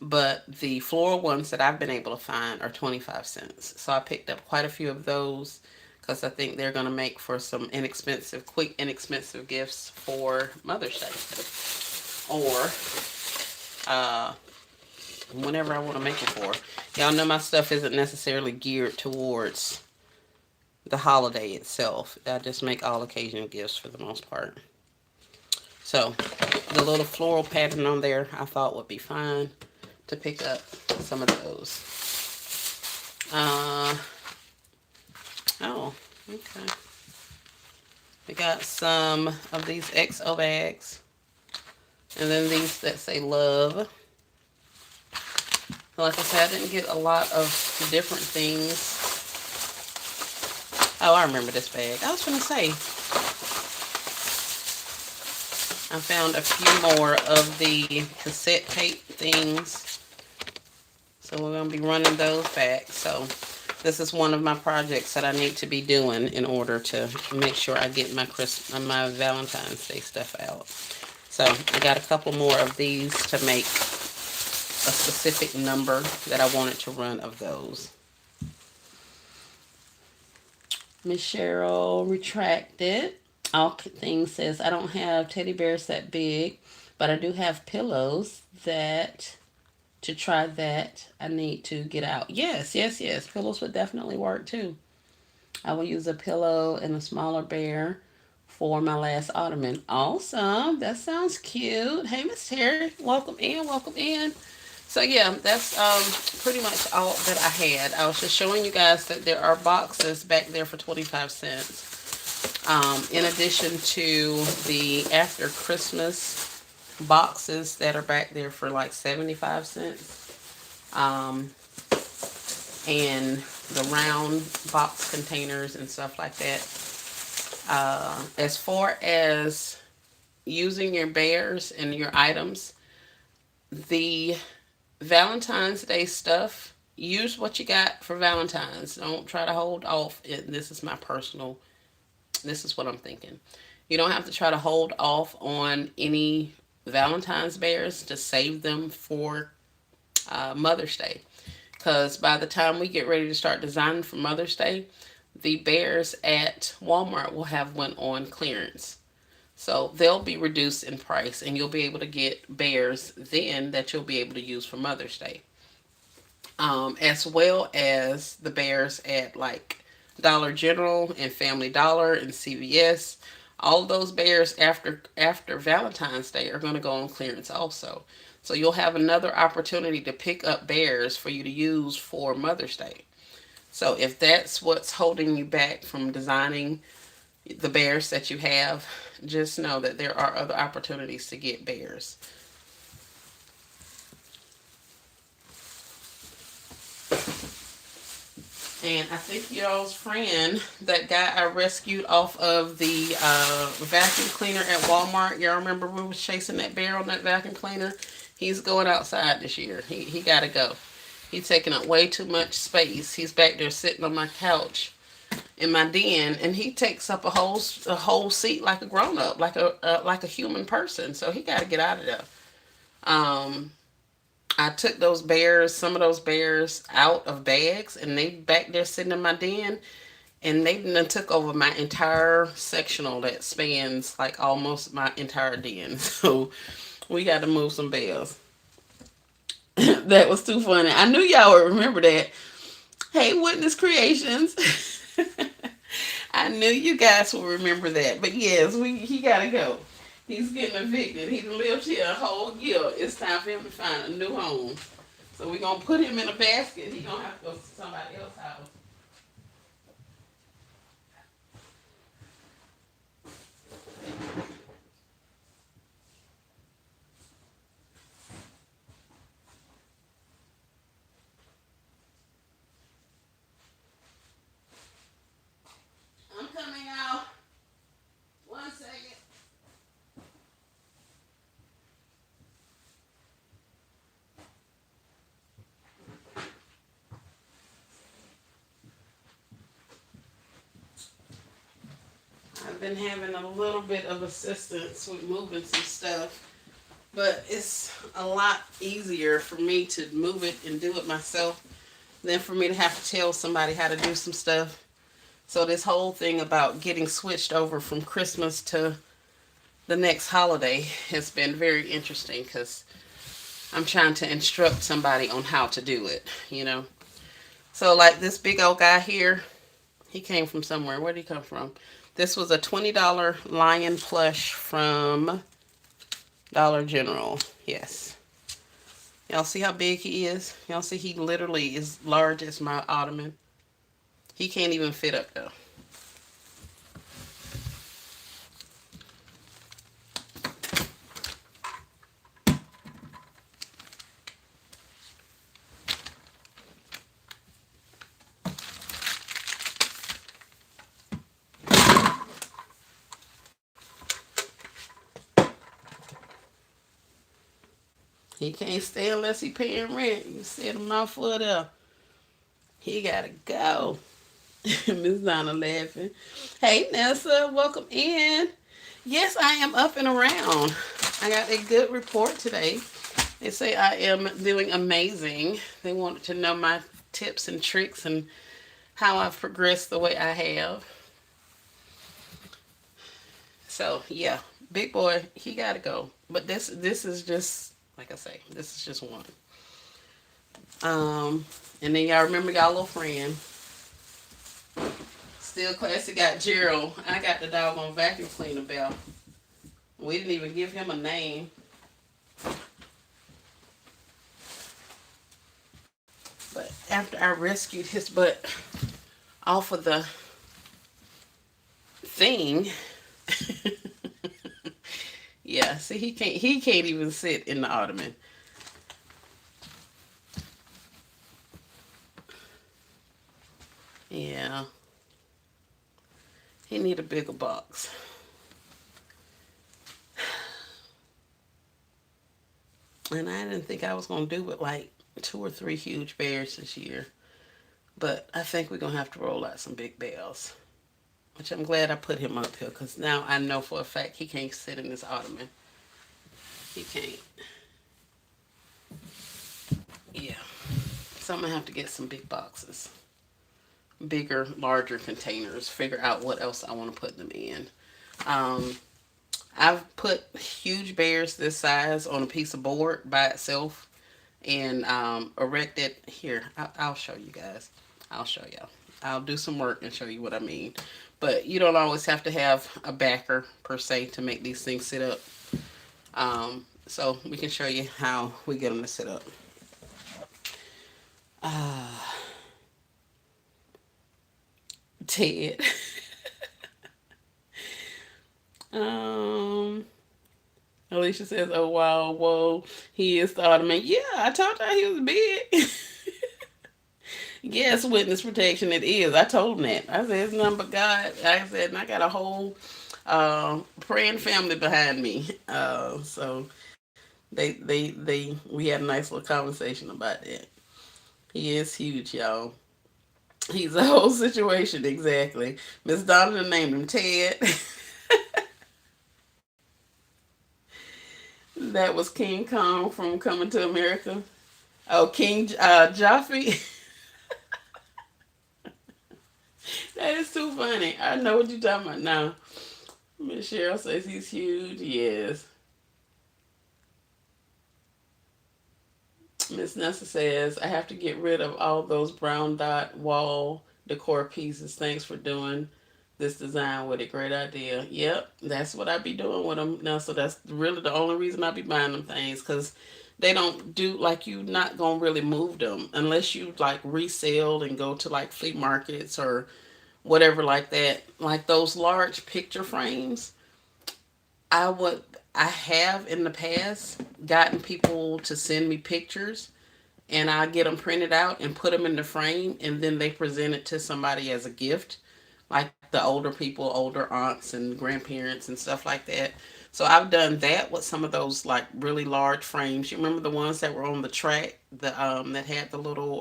But the floral ones that I've been able to find are 25 cents. So I picked up quite a few of those because I think they're going to make for some inexpensive, quick, inexpensive gifts for Mother's Day. Or whenever I want to make it for. Y'all know my stuff isn't necessarily geared towards the holiday itself. I just make all occasional gifts for the most part. So the little floral pattern on there I thought would be fine to pick up some of those. Oh, okay. We got some of these XO bags. And then these that say love. Like I said, I didn't get a lot of different things. Oh, I remember this bag. I was going to say, I found a few more of the cassette tape things. So we're going to be running those back. So this is one of my projects that I need to be doing in order to make sure I get my Valentine's Day stuff out. So I got a couple more of these to make a specific number that I wanted to run of those. Miss Cheryl retracted. All things says, I don't have teddy bears that big, but I do have pillows that, to try that, I need to get out. Yes, yes, yes. Pillows would definitely work too. I will use a pillow and a smaller bear for my last ottoman. Awesome. That sounds cute. Hey, Miss Terry. Welcome in. Welcome in. So yeah, that's pretty much all that I had. I was just showing you guys that there are boxes back there for 25 cents. In addition to the after Christmas boxes that are back there for like 75 cents. And the round box containers and stuff like that. As far as using your bears and your items, the Valentine's Day stuff, use what you got for Valentine's. Don't try to hold off. This is what I'm thinking. You don't have to try to hold off on any Valentine's bears to save them for Mother's Day. Because by the time we get ready to start designing for Mother's Day, the bears at Walmart will have one on clearance. So they'll be reduced in price and you'll be able to get bears then that you'll be able to use for Mother's Day. As well as the bears at like Dollar General and Family Dollar and CVS. All of those bears after Valentine's Day are going to go on clearance also. So you'll have another opportunity to pick up bears for you to use for Mother's Day. So if that's what's holding you back from designing the bears that you have, just know that there are other opportunities to get bears. And I think y'all's friend, that guy I rescued off of the vacuum cleaner at Walmart, y'all remember we was chasing that bear on that vacuum cleaner? He's going outside this year. He got to go. He's taking up way too much space. He's back there sitting on my couch in my den, and he takes up a whole seat like a grown up, like a human person. So he got to get out of there. Um, I took those bears, some of those bears, out of bags, and they back there sitting in my den, and they done took over my entire sectional that spans like almost my entire den. So we got to move some bears. That was too funny. I knew y'all would remember that. Hey, Witness Creations. I knew you guys will remember that. But yes, he gotta go. He's getting evicted. He lived here a whole year. It's time for him to find a new home. So we're gonna put him in a basket. He gonna have to go to somebody else's house. I'm coming out. 1 second. I've been having a little bit of assistance with moving some stuff, but it's a lot easier for me to move it and do it myself than for me to have to tell somebody how to do some stuff. So this whole thing about getting switched over from Christmas to the next holiday has been very interesting because I'm trying to instruct somebody on how to do it. So like this big old guy here, he came from somewhere. Where did he come from? This was a $20 lion plush from Dollar General. Yes. Y'all see how big he is? Y'all see he literally is large as my ottoman. He can't even fit up though. He can't stay unless he paying rent. You set him off for there. He gotta go. Miss Donna laughing. Hey Nessa, welcome in. Yes, I am up and around. I got a good report today. They say I am doing amazing. They wanted to know my tips and tricks and how I've progressed the way I have. So yeah, big boy, he gotta go. But this is just like I say, this is just one. Um, and then y'all remember y'all little friend, still classic, got Gerald. I got the doggone vacuum cleaner bell. We didn't even give him a name. But after I rescued his butt off of the thing, yeah, see he can't even sit in the ottoman. Yeah, he need a bigger box. And I didn't think I was gonna do it like two or three huge bears this year. But I think we're gonna have to roll out some big bells. Which I'm glad I put him up here because now I know for a fact he can't sit in this ottoman. He can't. Yeah. So I'm gonna have to get some big boxes, bigger, larger containers. Figure out what else I want to put them in. Um, I've put huge bears this size on a piece of board by itself and erected. Here, I'll show you guys. I'll show y'all. I'll do some work and show you what I mean. But you don't always have to have a backer per se to make these things sit up. So we can show you how we get them to sit up. Uh, Ted. um, Alicia says, "Oh wow, whoa, he is the Ottoman." Yeah, I told her he was big. Yes, witness protection. It is. I told him that. I said it's nothing but God. I said, and I got a whole praying family behind me. So we had a nice little conversation about that. He is huge, y'all. He's a whole situation exactly. Miss Donovan named him Ted. That was King Kong from Coming to America. Oh, King Joffrey. That is too funny. I know what you're talking about now. Miss Cheryl says he's huge. Yes. Miss Nessa says I have to get rid of all those brown dot wall decor pieces. Thanks for doing this design with a great idea. Yep, that's what I be doing with them now. So that's really the only reason I be buying them things, because they don't do like, you not gonna really move them unless you like resell and go to like flea markets or whatever like that. Like those large picture frames, I would I have in the past gotten people to send me pictures, and I get them printed out and put them in the frame, and then they present it to somebody as a gift, like the older people, older aunts and grandparents and stuff like that. So I've done that with some of those like really large frames. You remember the ones that were on the track, the that had the little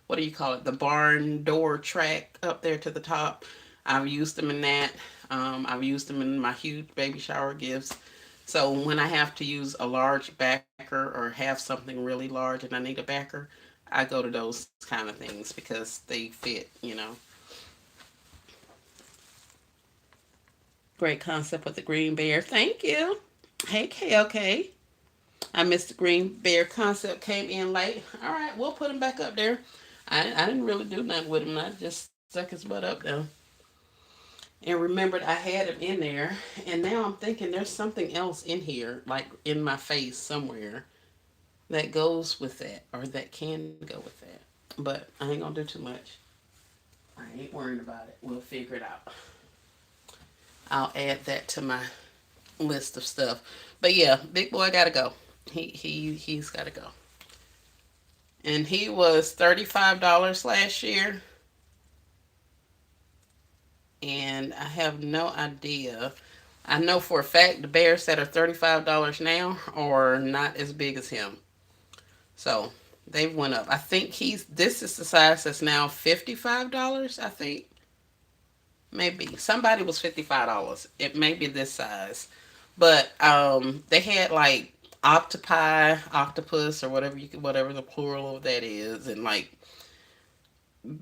what do you call it, the barn door track up there to the top. I've used them in that. I've used them in my huge baby shower gifts. So when I have to use a large backer or have something really large and I need a backer, I go to those kind of things because they fit. Great concept with the green bear. Thank you. Hey, KLK. I missed the green bear concept, came in late. All right, we'll put him back up there. I didn't really do nothing with him. I just stuck his butt up there and remembered I had him in there. And now I'm thinking there's something else in here, like in my face somewhere, that goes with that or that can go with that. But I ain't gonna do too much. I ain't worried about it. We'll figure it out. I'll add that to my list of stuff. But yeah, big boy gotta go. He's gotta go. And he was $35 last year, and I have no idea. I know for a fact the bears that are $35 now are not as big as him. So they've went up. I think he's this is the size that's now $55. I think maybe somebody was $55. It may be this size, but they had like octopi, octopus, or whatever the plural of that is, and like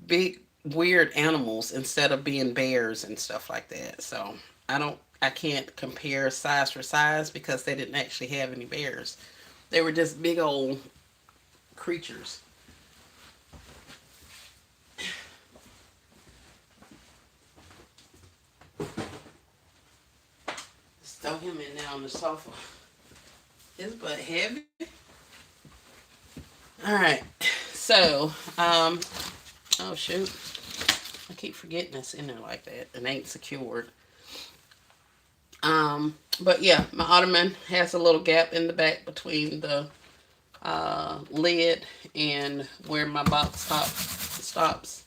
big weird animals instead of being bears and stuff like that. So I can't compare size for size because they didn't actually have any bears. They were just big old creatures. Just throw him in there on the sofa. His butt heavy. All right. So, oh shoot, I keep forgetting it's in there like that. It ain't secured. But yeah, my ottoman has a little gap in the back between the lid and where my box top stops.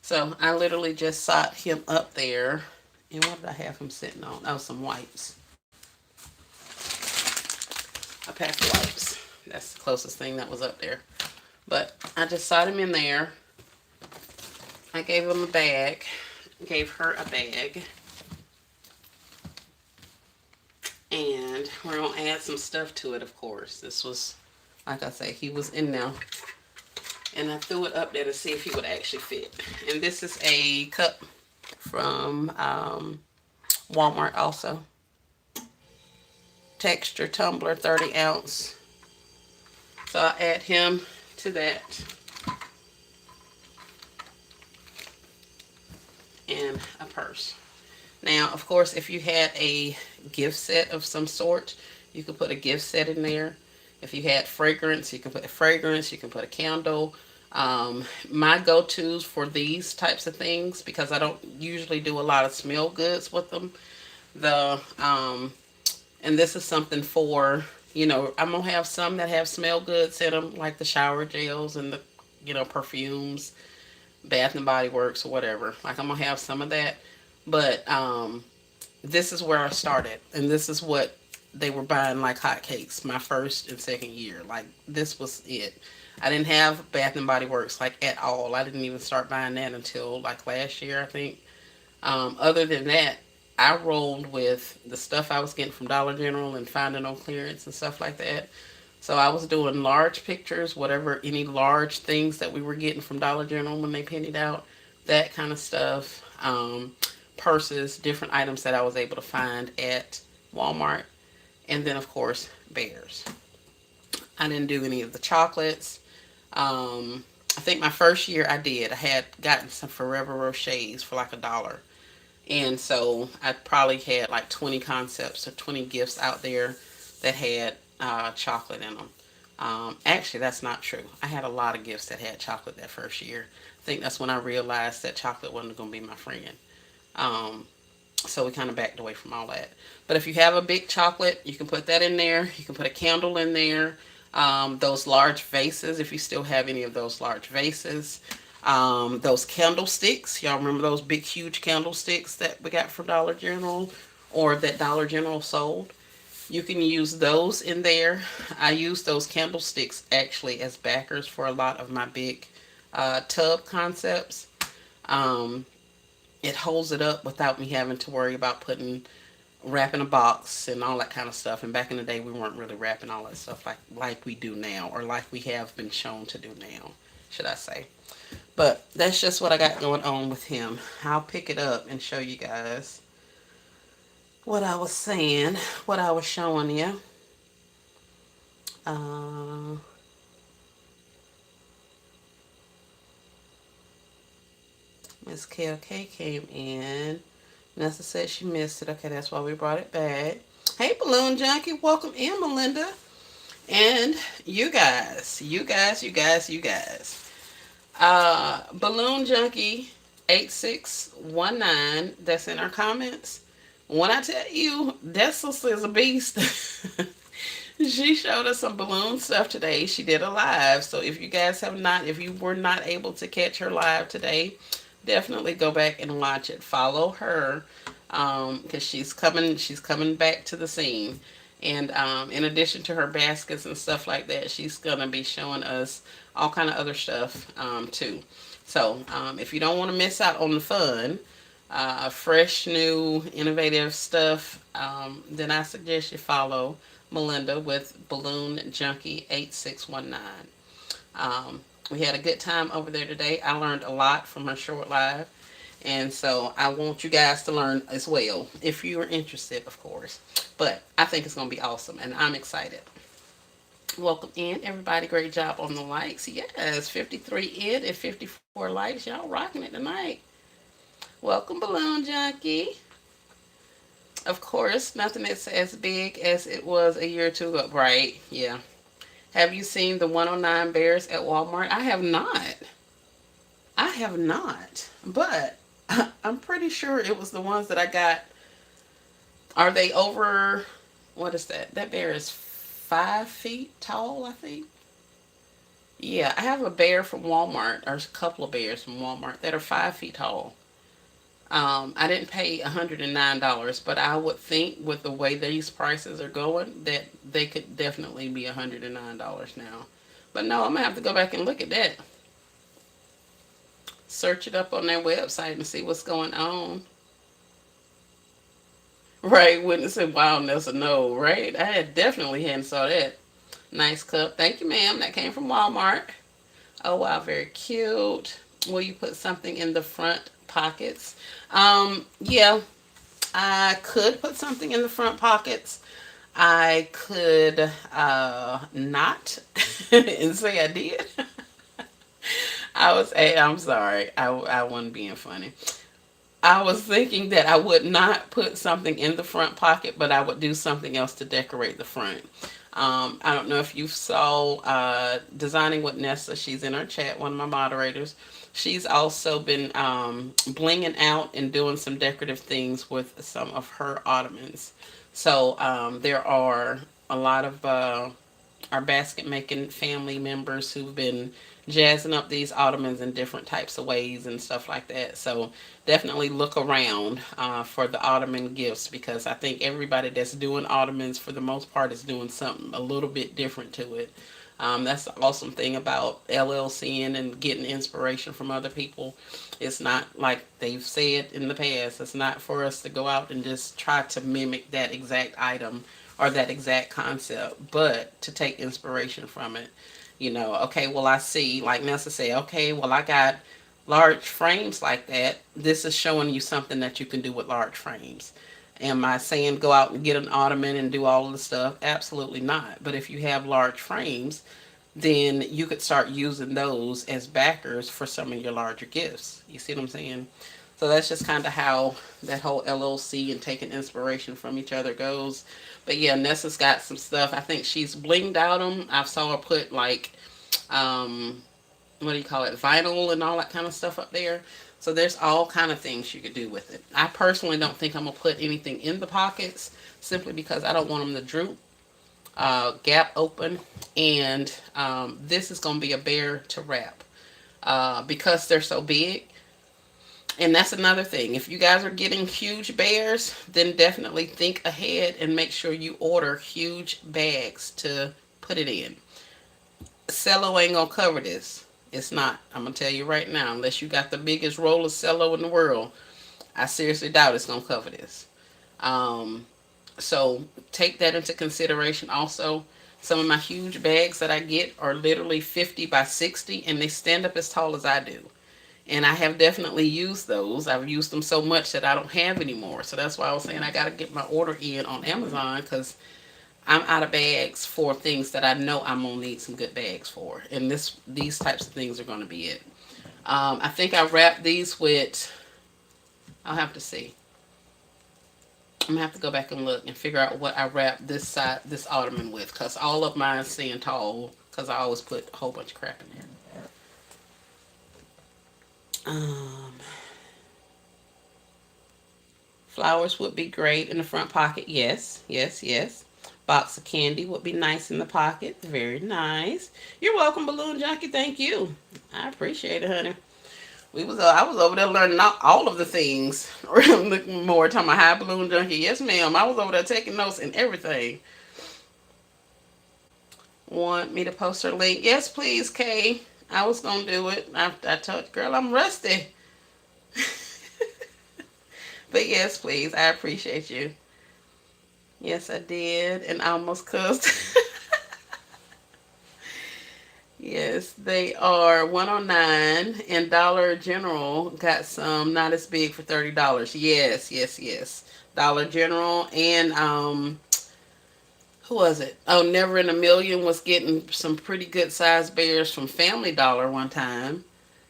So I literally just sat him up there. And what did I have him sitting on? Oh, some wipes. A pack of wipes. That's the closest thing that was up there. But I just sat him in there. I gave him a bag. Gave her a bag. And we're going to add some stuff to it, of course. This was, like I say, he was in there. And I threw it up there to see if he would actually fit. And this is a cup from Walmart also. Texture tumbler, 30 ounce. So I'll add him to that. and a purse. Now, of course, if you had a gift set of some sort, you could put a gift set in there. If you had fragrance, you can put a fragrance, you can put a candle. My go tos for these types of things, because I don't usually do a lot of smell goods with them, the and this is something for, I'm gonna have some that have smell goods in them, like the shower gels and the, perfumes, Bath and Body Works or whatever. Like, I'm gonna have some of that, but this is where I started, and this is what they were buying like hotcakes my first and second year. Like, this was it. I didn't have Bath and Body Works like at all. I didn't even start buying that until like last year, I think. Other than that, I rolled with the stuff I was getting from Dollar General and finding on clearance and stuff like that. So I was doing large pictures, whatever, any large things that we were getting from Dollar General when they pennied out, that kind of stuff. Purses, different items that I was able to find at Walmart. And then, of course, bears. I didn't do any of the chocolates. I think my first year I did. I had gotten some Forever Rochers for like $1. And so I probably had like 20 concepts or 20 gifts out there that had chocolate in them. Actually, that's not true. I had a lot of gifts that had chocolate that first year. I think that's when I realized that chocolate wasn't going to be my friend. Um, so we kind of backed away from all that. But if you have a big chocolate, you can put that in there. You can put a candle in there. Those large vases, if you still have any of those large vases. Those candlesticks, y'all remember those big, huge candlesticks that we got from Dollar General or that Dollar General sold? You can use those in there. I use those candlesticks actually as backers for a lot of my big tub concepts. Um, it holds it up without me having to worry about wrapping a box and all that kind of stuff. And back in the day, we weren't really wrapping all that stuff like we do now, or like we have been shown to do now, should I say. But that's just what I got going on with him. I'll pick it up and show you guys what I was saying, what I was showing you. Uh, Miss KLK came in. Nessa said she missed it. Okay, that's why we brought it back. Hey, Balloon Junkie, welcome in, Melinda. And you guys. Balloon Junkie 8619, that's in our comments. When I tell you, that sister is a beast. She showed us some balloon stuff today. She did a live. So if you were not able to catch her live today, definitely go back and watch it. Follow her, because she's coming back to the scene. And in addition to her baskets and stuff like that, she's gonna be showing us all kind of other stuff too. So if you don't want to miss out on the fun, fresh, new, innovative stuff, then I suggest you follow Melinda with Balloon Junkie 8619. We had a good time over there today. I learned a lot from her short live. And so I want you guys to learn as well, if you are interested, of course. But I think it's going to be awesome, and I'm excited. Welcome in, everybody. Great job on the likes. Yes, 53 in and 54 likes. Y'all rocking it tonight. Welcome, Balloon Junkie. Of course, nothing is as big as it was a year or two ago. Right, yeah. Have you seen the 109 Bears at Walmart? I have not. I have not. But I'm pretty sure it was the ones that I got. Are they over? What is that? That bear is 5 feet tall, I think. Yeah, I have a bear from Walmart, or a couple of bears from Walmart that are 5 feet tall. I didn't pay $109, but I would think with the way these prices are going that they could definitely be $109 now. But no, I'm gonna have to go back and look at that. Search it up on their website and see what's going on. Right, witness and wildness or no, right? I had definitely hadn't saw that. Nice cup. Thank you, ma'am. That came from Walmart. Oh wow, very cute. Will you put something in the front pockets? Yeah, I could put something in the front pockets. I could not and say I did. I'm sorry. I wasn't being funny. I was thinking that I would not put something in the front pocket, but I would do something else to decorate the front. I don't know if you saw Designing with Nessa. She's in our chat, one of my moderators. She's also been blinging out and doing some decorative things with some of her ottomans. So there are a lot of our basket making family members who've been jazzing up these ottomans in different types of ways and stuff like that. So definitely look around for the ottoman gifts, because I think everybody that's doing ottomans for the most part is doing something a little bit different to it. That's the awesome thing about LLCing and getting inspiration from other people. It's not like they've said in the past, it's not for us to go out and just try to mimic that exact item or that exact concept, but to take inspiration from it. Okay, well, I see, like Nessa said, okay, well, I got large frames like that. This is showing you something that you can do with large frames. Am I saying go out and get an ottoman and do all of the stuff? Absolutely not. But if you have large frames, then you could start using those as backers for some of your larger gifts. You see what I'm saying? So that's just kind of how that whole LLC and taking inspiration from each other goes. But yeah, Nessa's got some stuff. I think she's blinged out them. I saw her put like, what do you call it, vinyl and all that kind of stuff up there. So there's all kind of things you could do with it. I personally don't think I'm gonna put anything in the pockets, simply because I don't want them to droop, gap open, and this is gonna be a bear to wrap because they're so big. And that's another thing. If you guys are getting huge bears, then definitely think ahead and make sure you order huge bags to put it in. Cello ain't gonna cover this. It's not. I'm gonna tell you right now, unless you got the biggest roll of cello in the world, I seriously doubt it's gonna cover this. Um, so take that into consideration also. Some of my huge bags that I get are literally 50 by 60, and they stand up as tall as I do. And I have definitely used those. I've used them so much that I don't have anymore. So that's why I was saying I got to get my order in on Amazon, because I'm out of bags for things that I know I'm gonna need some good bags for, and these types of things are gonna be it. I think I wrapped these with. I'll have to see. I'm gonna have to go back and look and figure out what I wrapped this ottoman with, because all of mine stand tall, because I always put a whole bunch of crap in there. Um, Flowers would be great in the front pocket. Yes, yes, yes. Box of candy would be nice in the pocket. Very nice. You're welcome, Balloon Junkie. Thank you. I appreciate it, honey. I was over there learning all of the things. Looking more, talking about High Balloon Junkie. Yes, ma'am. I was over there taking notes and everything. Want me to post her link? Yes, please, Kay. I was gonna do it. I told girl I'm rusty. But yes, please. I appreciate you. Yes, I did, and I almost cussed. Yes, they are 109, and Dollar General got some not as big for $30. Yes, yes, yes. Dollar General and who was it? Oh, Never in a Million was getting some pretty good sized bears from Family Dollar one time.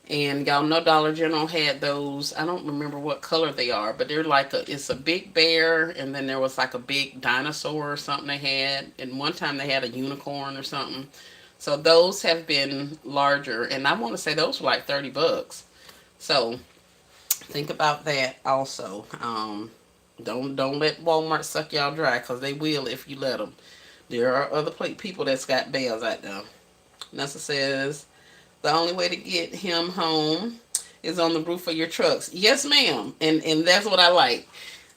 And y'all know Dollar General had those. I don't remember what color they are, but they're like it's a big bear, and then there was like a big dinosaur or something they had. And one time they had a unicorn or something. So those have been larger, and I want to say those were like $30. So think about that also. Don't let Walmart suck y'all dry, because they will if you let them. There are other people that's got bears out there. Nessa says the only way to get him home is on the roof of your trucks. Yes, ma'am. And that's what I like.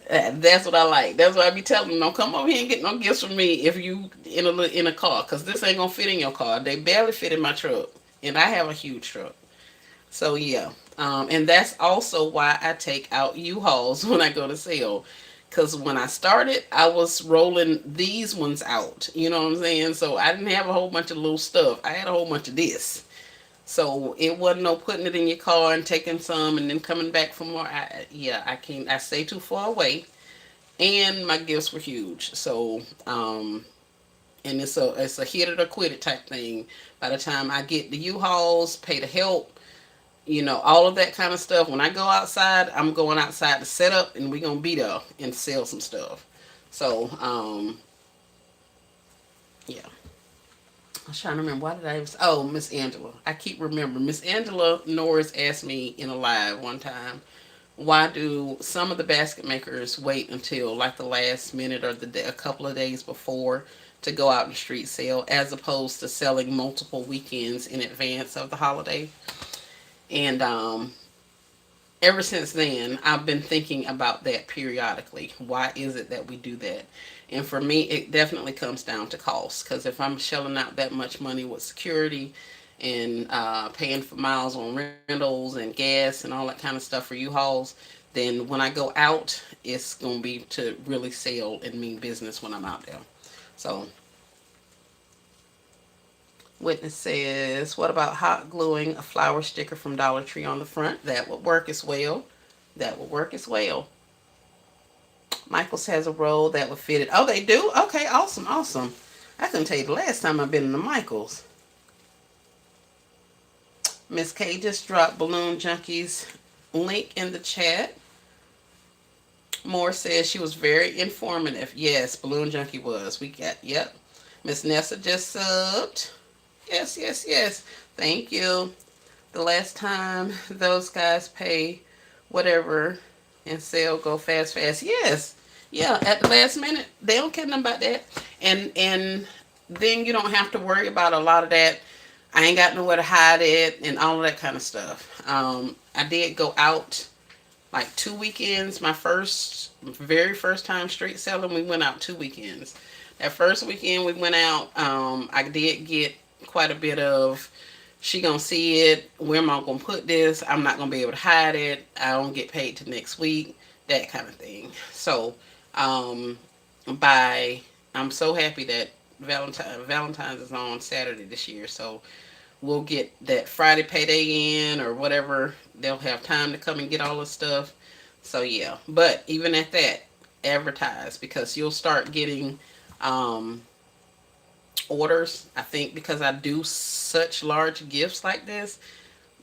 That's what I like. That's why I be telling them, don't come over here and get no gifts from me if you in a car, because this ain't gonna fit in your car. They barely fit in my truck, and I have a huge truck. So yeah, and that's also why I take out U-Hauls when I go to sell. Because when I started, I was rolling these ones out. You know what I'm saying? So I didn't have a whole bunch of little stuff. I had a whole bunch of this. So it wasn't no putting it in your car and taking some and then coming back for more. I can't. I stay too far away, and my gifts were huge. So and it's a hit it or quit it type thing. By the time I get the U-Hauls, pay the help, all of that kind of stuff. When I go outside, I'm going outside to set up, and we're gonna be there and sell some stuff. So, yeah. I was trying to remember, why did I? Oh, Miss Angela. I keep remembering Miss Angela Norris asked me in a live one time, why do some of the basket makers wait until like the last minute or a couple of days before to go out and street sale, as opposed to selling multiple weekends in advance of the holiday? And ever since then, I've been thinking about that periodically. Why is it that we do that? And for me, it definitely comes down to cost. Because if I'm shelling out that much money with security and paying for miles on rentals and gas and all that kind of stuff for U-Hauls, then when I go out, it's going to be to really sell and mean business when I'm out there. So, Witness says, what about hot gluing a flower sticker from Dollar Tree on the front? That would work as well. That would work as well. Michaels has a roll that would fit it. Oh, they do? Okay, awesome, awesome. I couldn't tell you the last time I've been in the Michaels. Miss K just dropped Balloon Junkies link in the chat. Moore says she was very informative. Yes, Balloon Junkie was. We got, yep. Miss Nessa just subbed. Yes, yes, yes. Thank you. The last time those guys pay whatever and sell go fast, fast. Yes. Yeah, at the last minute, they don't care nothing about that. And then you don't have to worry about a lot of that. I ain't got nowhere to hide it and all of that kind of stuff. I did go out like 2 weekends. My very first time street selling, we went out 2 weekends. That first weekend we went out, I did get quite a bit of, she gonna see it, where am I gonna put this, I'm not gonna be able to hide it, I don't get paid till next week, that kind of thing. So um by I'm so happy that Valentine's is on Saturday this year, so we'll get that Friday payday in or whatever. They'll have time to come and get all the stuff. So yeah, but even at that, advertise, because you'll start getting um, orders. I think because I do such large gifts like this,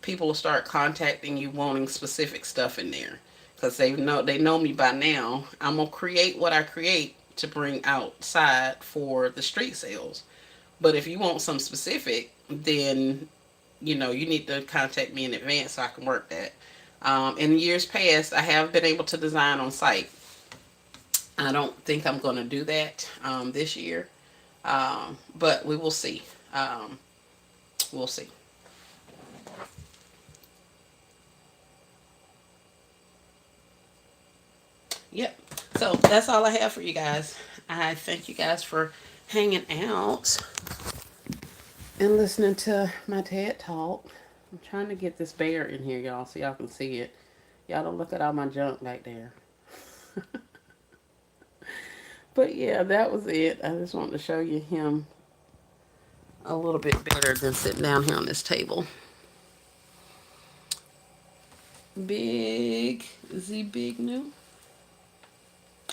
people will start contacting you wanting specific stuff in there because they know me by now. I'm gonna create what I create to bring outside for the street sales. But if you want some specific, then you need to contact me in advance so I can work that. In years past, I have been able to design on site. I don't think I'm going to do that this year, but we will see. We'll see. Yep. So that's all I have for you guys. I thank you guys for hanging out and listening to my TED talk. I'm trying to get this bear in here, y'all, so y'all can see it. Y'all don't look at all my junk back there. But yeah, that was it. I just wanted to show you him a little bit better than sitting down here on this table. Big, is he big new?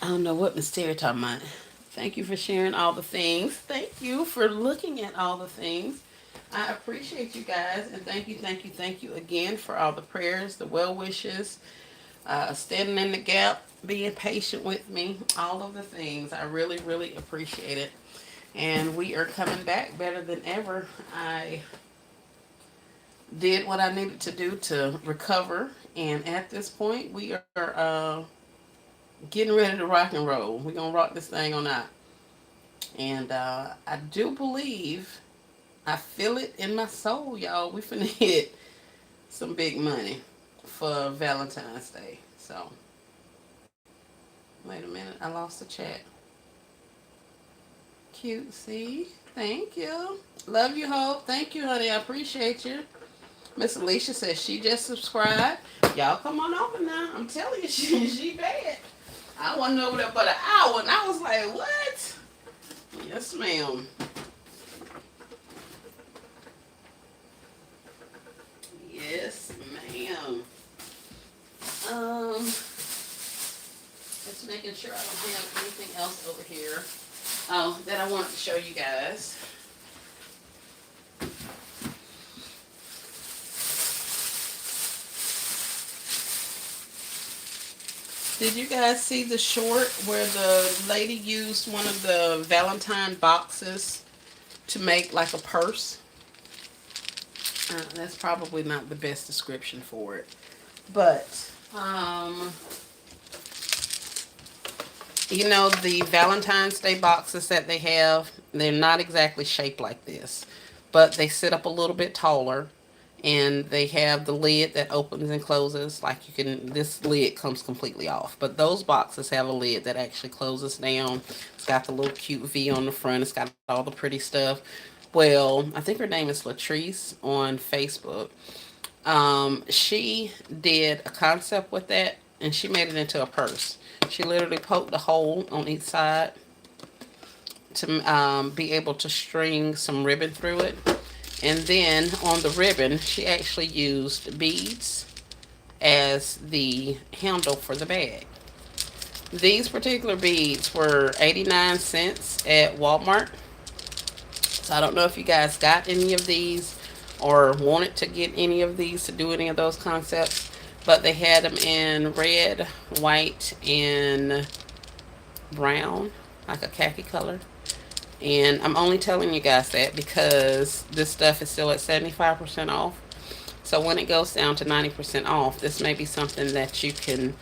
I don't know what Miss Terry talking about. Thank you for sharing all the things. Thank you for looking at all the things. I appreciate you guys, and thank you, thank you, thank you again for all the prayers, the well wishes, standing in the gap, being patient with me, all of the things. I really, really appreciate it. And we are coming back better than ever. I did what I needed to do to recover, and at this point, we are getting ready to rock and roll. We're gonna rock this thing on out, and I do believe I feel it in my soul, y'all. We finna hit some big money for Valentine's Day. So, wait a minute, I lost the chat. Cutesy, thank you. Love you, Hope. Thank you, honey. I appreciate you. Miss Alicia says she just subscribed. Y'all come on over now. I'm telling you, she bad. I wasn't over there but an hour, and I was like, what? Yes, ma'am. Yes, ma'am. Just making sure I don't have anything else over here. Oh, that I wanted to show you guys. Did you guys see the short where the lady used one of the Valentine boxes to make like a purse? That's probably not the best description for it, but the Valentine's Day boxes that they have, they're not exactly shaped like this, but they sit up a little bit taller, and they have the lid that opens and closes. Like you can, this lid comes completely off, but those boxes have a lid that actually closes down. It's got the little cute V on the front. It's got all the pretty stuff. Well, I think her name is Latrice on Facebook. She did a concept with that, and she made it into a purse. She literally poked a hole on each side to be able to string some ribbon through it. And then on the ribbon, she actually used beads as the handle for the bag. These particular beads were 89 cents at Walmart. So I don't know if you guys got any of these or wanted to get any of these to do any of those concepts, but they had them in red, white, and brown, like a khaki color. And I'm only telling you guys that because this stuff is still at 75% off. So when it goes down to 90% off, this may be something that you can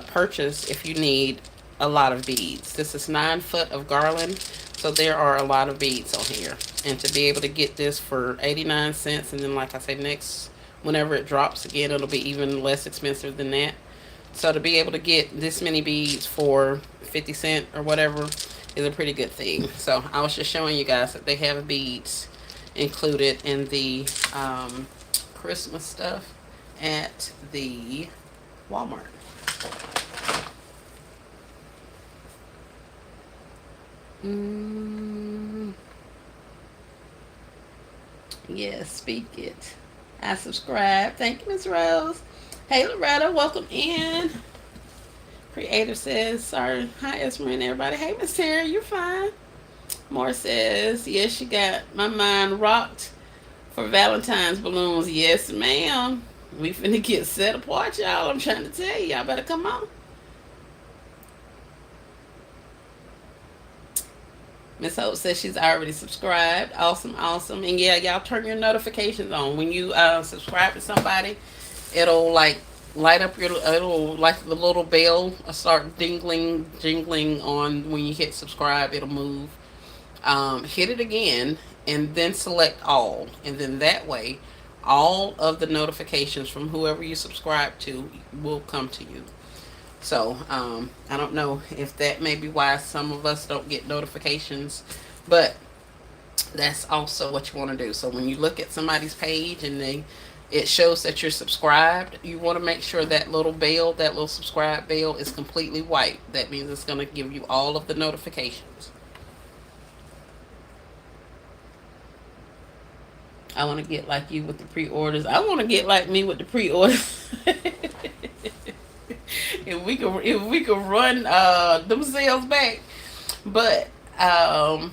purchase if you need a lot of beads. This is 9 foot of garland, so there are a lot of beads on here. And to be able to get this for 89 cents, and then like I say, next, whenever it drops again, it'll be even less expensive than that. So to be able to get this many beads for 50 cent or whatever is a pretty good thing. So I was just showing you guys that they have beads included in the Christmas stuff at the Walmart. Mm, yes, speak it. I subscribe. Thank you, Miss Rose. Hey, Loretta, welcome in. Creator says, sorry. Hi, Esmer and everybody. Hey, Miss Terry, you're fine. Moore says, yes, you got my mind rocked for Valentine's balloons. Yes, ma'am. We finna get set apart, y'all. I'm trying to tell you. Y'all better come on. Miss Hope says she's already subscribed. Awesome, awesome. And yeah, y'all turn your notifications on. When you subscribe to somebody, it'll like light up your, it'll like the little bell start dingling, jingling on when you hit subscribe. It'll move. Hit it again and then select all. And then that way, all of the notifications from whoever you subscribe to will come to you. So I don't know if that may be why some of us don't get notifications, but that's also what you want to do. So when you look at somebody's page and it shows that you're subscribed, you want to make sure that little bell, that little subscribe bell, is completely white. That means it's going to give you all of the notifications. I want to get like you with the pre-orders. I want to get like me with the pre-orders. If we could run them sales back, but I'm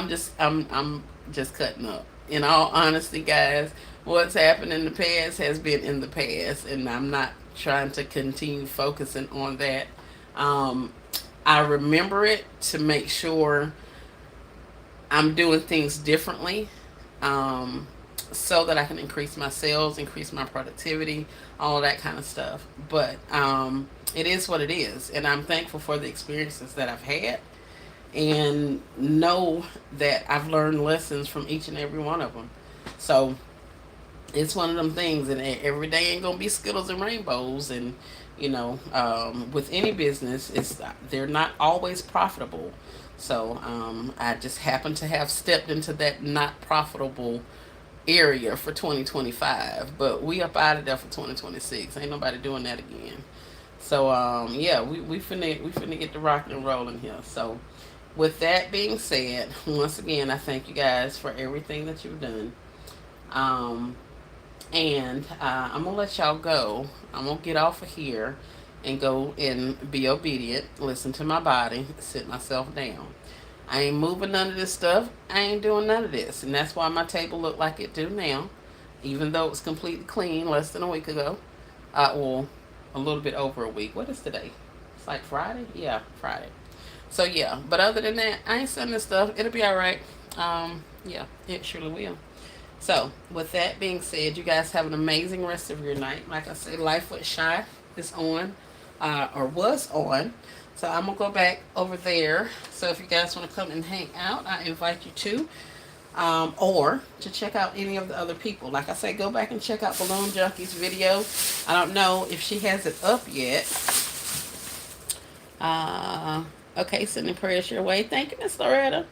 just cutting up. In all honesty, guys, what's happened in the past has been in the past, and I'm not trying to continue focusing on that. Um, I remember it to make sure I'm doing things differently, um, so that I can increase my sales, increase my productivity, all that kind of stuff. But it is what it is, and I'm thankful for the experiences that I've had, and know that I've learned lessons from each and every one of them. So it's one of them things, and every day ain't gonna be skittles and rainbows, and with any business, it's they're not always profitable. So I just happen to have stepped into that not profitable area for 2025, but we up out of there for 2026. Ain't nobody doing that again. So yeah, we finna get the rocking and rolling here. So with that being said, once again, I thank you guys for everything that you've done. Um, and I'm gonna let y'all go. I'm gonna get off of here and go and be obedient, listen to my body, sit myself down. I ain't moving none of this stuff. I ain't doing none of this. And that's why my table look like it do now. Even though it was completely clean less than a week ago. Well, a little bit over a week. What is today? It's like Friday. Yeah, Friday. So yeah, but other than that, I ain't sending this stuff. It'll be all right. Yeah, it surely will. So with that being said, you guys have an amazing rest of your night. Like I said, Life with Shy is on, or was on. So I'm gonna go back over there. So if you guys want to come and hang out, I invite you to. Or to check out any of the other people. Like I said, go back and check out Balloon Junkie's video. I don't know if she has it up yet. Uh, okay, sending prayers your way. Thank you, Miss Loretta.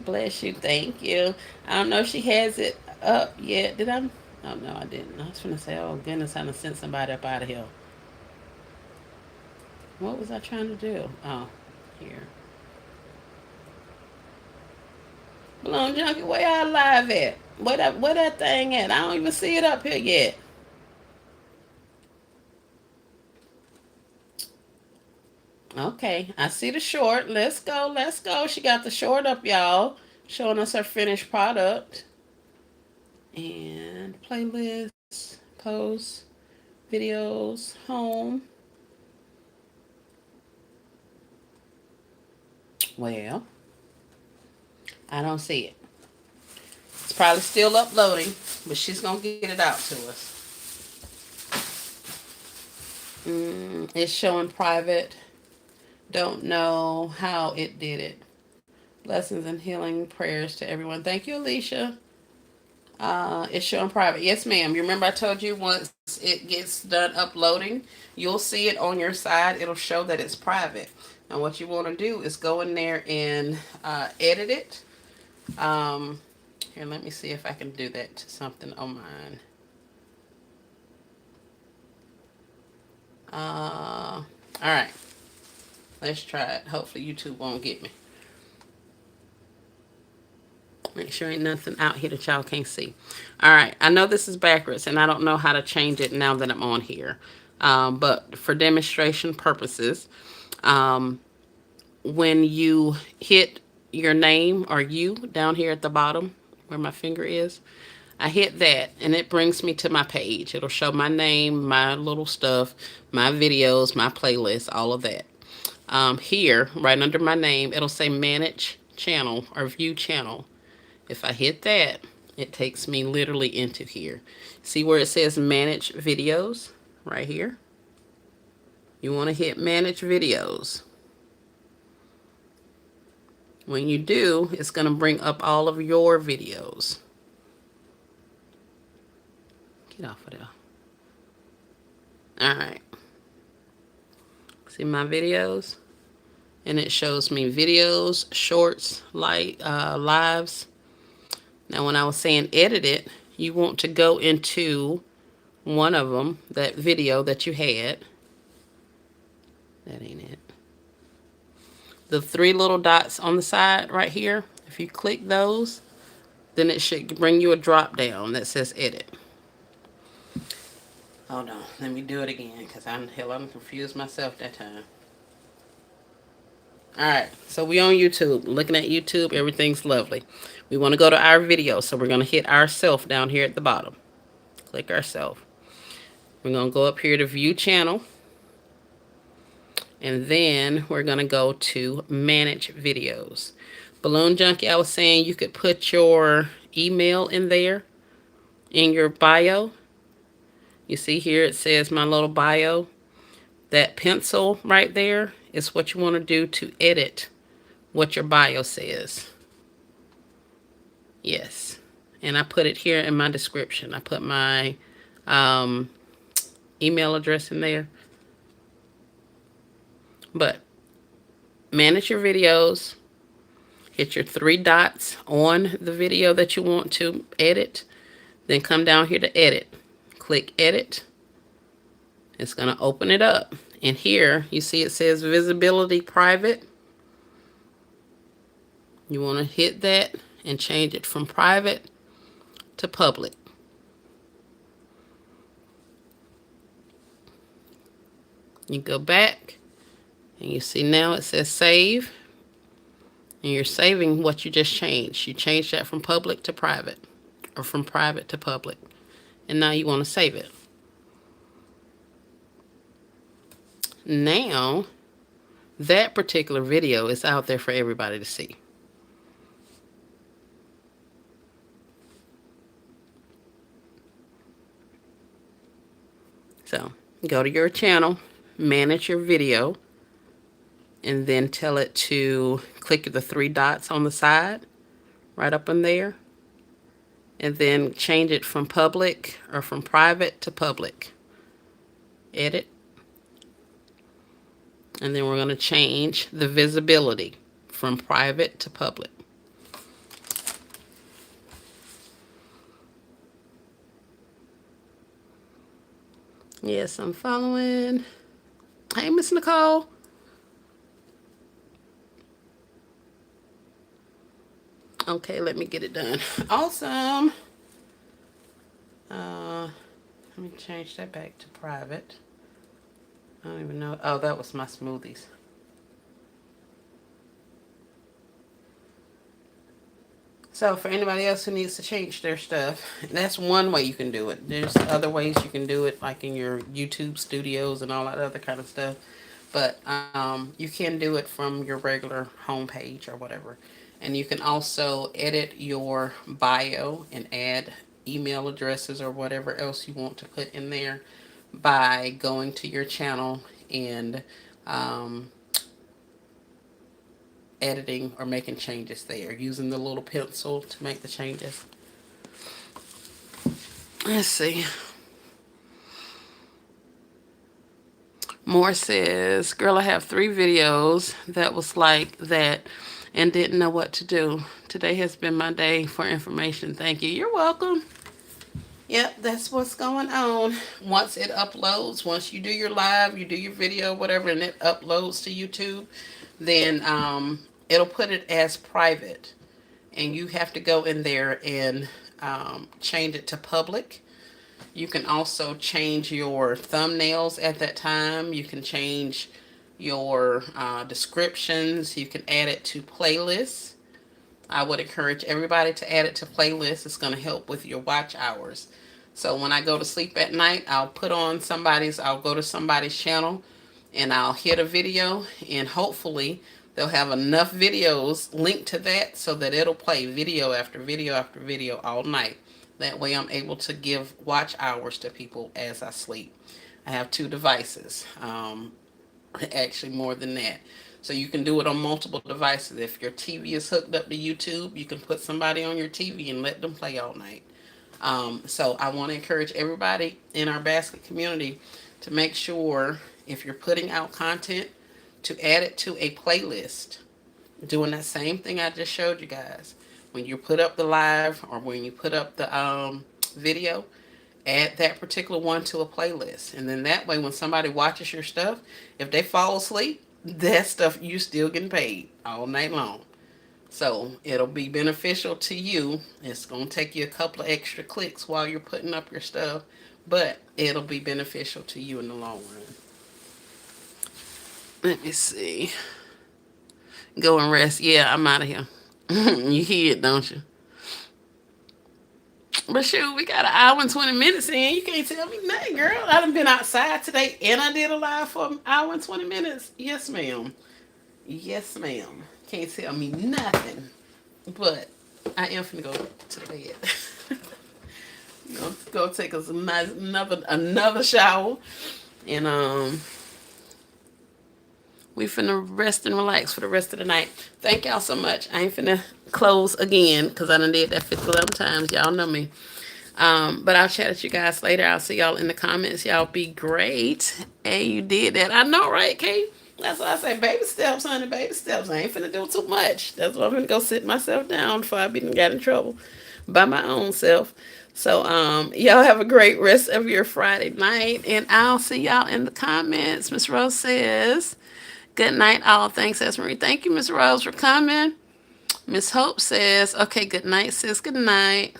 Bless you. Thank you. I don't know if she has it up yet. Did I? Oh, no, I didn't. I was going to say, oh, goodness, I'm going to send somebody up out of here. What was I trying to do? Oh, here. Balloon Junkie, where y'all live at? Where that thing at? I don't even see it up here yet. Okay, I see the short. Let's go, let's go. She got the short up, y'all. Showing us her finished product. And playlists, posts, videos, home. Well, I don't see it. It's probably still uploading, but she's going to get it out to us. It's showing private. Don't know how it did it. Blessings and healing prayers to everyone. Thank you, Alicia. It's showing private. Yes, ma'am. You remember I told you once it gets done uploading, you'll see it on your side. It'll show that it's private. And what you want to do is go in there and edit it. Here, let me see if I can do that to something on mine. All right. Let's try it. Hopefully YouTube won't get me. Make sure ain't nothing out here that y'all can't see. All right. I know this is backwards, and I don't know how to change it now that I'm on here. But for demonstration purposes, when you hit your name or you down here at the bottom where my finger is, I hit that and it brings me to my page. It'll show my name, my little stuff, my videos, my playlist, all of that. Here, right under my name, it'll say manage channel or view channel. If I hit that, it takes me literally into here. See where it says manage videos right here? You want to hit manage videos. When you do, it's going to bring up all of your videos. Get off of there. All right. See my videos? And it shows me videos, shorts, lives. Now, when I was saying edit it, you want to go into one of them, that video that you had. That ain't it. The three little dots on the side right here, if you click those, then it should bring you a drop down that says edit. Hold on, let me do it again because I'm confused myself that time. Alright, so we on YouTube. Looking at YouTube, everything's lovely. We want to go to our video, so we're going to hit ourself down here at the bottom. Click ourself. We're going to go up here to view channel. And then we're going to go to manage videos. Balloon Junkie, I was saying you could put your email in there, in your bio. You see here it says my little bio. That pencil right there is what you want to do to edit what your bio says. Yes. And I put it here in my description. I put my email address in there. But manage your videos. Hit your three dots on the video that you want to edit. Then come down here to edit. Click edit. It's going to open it up. And here you see it says visibility private. You want to hit that and change it from private to public. You go back and you see now it says save. And you're saving what you just changed. You changed that from public to private, or from private to public. And now you want to save it. Now, that particular video is out there for everybody to see. So, go to your channel, manage your video, and then tell it to click the three dots on the side, right up in there, and then change it from public or from private to public. Edit. And then we're going to change the visibility from private to public. Yes, I'm following. Hey, Miss Nicole. Okay, let me get it done. Awesome. Let me change that back to private. I don't even know. Oh, that was my smoothies. So for anybody else who needs to change their stuff, that's one way you can do it. There's other ways you can do it, like in your YouTube studios and all that other kind of stuff. But you can do it from your regular homepage or whatever. And you can also edit your bio and add email addresses or whatever else you want to put in there by going to your channel and editing or making changes there, using the little pencil to make the changes. Let's see. Moore says, girl, I have 3 videos that was like that and didn't know what to do. Today has been my day for information. Thank you. You're welcome. Yep, that's what's going on. Once it uploads, once you do your live, you do your video, whatever, and it uploads to YouTube, then it'll put it as private. And you have to go in there and change it to public. You can also change your thumbnails at that time. You can change your descriptions. You can add it to playlists. I would encourage everybody to add it to playlists. It's going to help with your watch hours. So when I go to sleep at night, I'll go to somebody's channel and I'll hit a video, and hopefully they'll have enough videos linked to that so that it'll play video after video after video all night. That way I'm able to give watch hours to people as I sleep. I have 2 devices, actually more than that. So you can do it on multiple devices. If your TV is hooked up to YouTube, you can put somebody on your TV and let them play all night. So I want to encourage everybody in our basket community to make sure, if you're putting out content, to add it to a playlist. Doing that same thing I just showed you guys. When you put up the live or when you put up the video, add that particular one to a playlist. And then that way, when somebody watches your stuff, if they fall asleep, that stuff, you still getting paid all night long. So it'll be beneficial to you. It's going to take you a couple of extra clicks while you're putting up your stuff, but it'll be beneficial to you in the long run. Let me see. Go and rest. Yeah, I'm out of here. You hear it, don't you? But shoot, we got an hour and 20 minutes in. You can't tell me nothing, girl. I done been outside today and I did a live for an hour and 20 minutes. Yes, ma'am. Yes, ma'am. Can't tell me nothing. But I am finna go to the bed. Go take us a nice another shower. And we finna rest and relax for the rest of the night. Thank y'all so much. I ain't finna close again because I done did that 11 times. Y'all know me. But I'll chat with you guys later. I'll see y'all in the comments. Y'all be great. Hey, you did that. I know, right, Kate? That's why I say baby steps, honey, baby steps. I ain't finna do too much. That's why I'm finna go sit myself down before I got in trouble by my own self. So, y'all have a great rest of your Friday night, and I'll see y'all in the comments. Miss Rose says, good night, all. Thanks, Esmery. Thank you, Miss Rose, for coming. Miss Hope says, okay, good night, sis. Good night.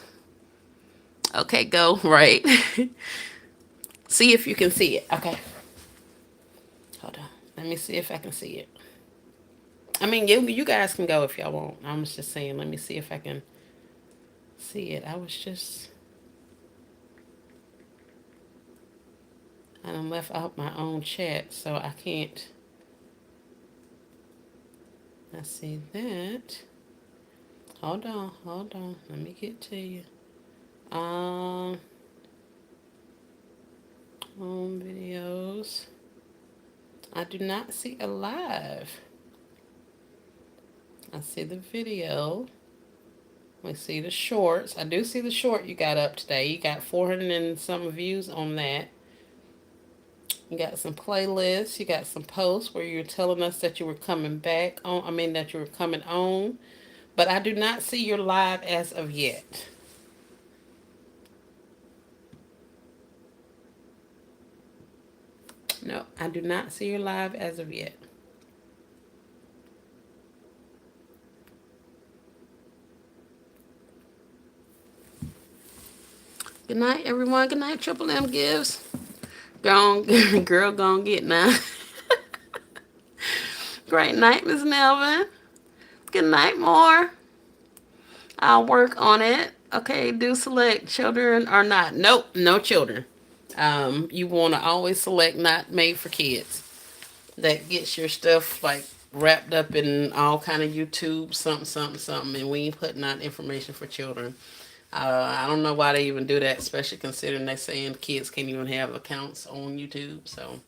Okay, go. Right. See if you can see it. Okay. Hold on. Let me see if I can see it. I mean, you guys can go if y'all want. I was just saying, let me see if I can see it. And I'm left out my own chat, so I can't. I see that. Hold on, hold on. Let me get to you. Um, home videos. I do not see a live. I see the video. We see the shorts. I do see the short you got up today. You got 400 and some views on that. You got some playlists. You got some posts where you're telling us that you were coming back on. I mean, that you were coming on. But I do not see your live as of yet. No, I do not see your live as of yet. Good night, everyone. Good night, Triple M Gives. Gone, girl, gone get now. Great night, Miss Melvin. Good night, more. I'll work on it. Okay, do select children or not. Nope, no children. You want to always select not made for kids. That gets your stuff like wrapped up in all kind of YouTube, something, something, something, and we ain't putting out information for children. I don't know why they even do that, especially considering they saying kids can't even have accounts on YouTube. So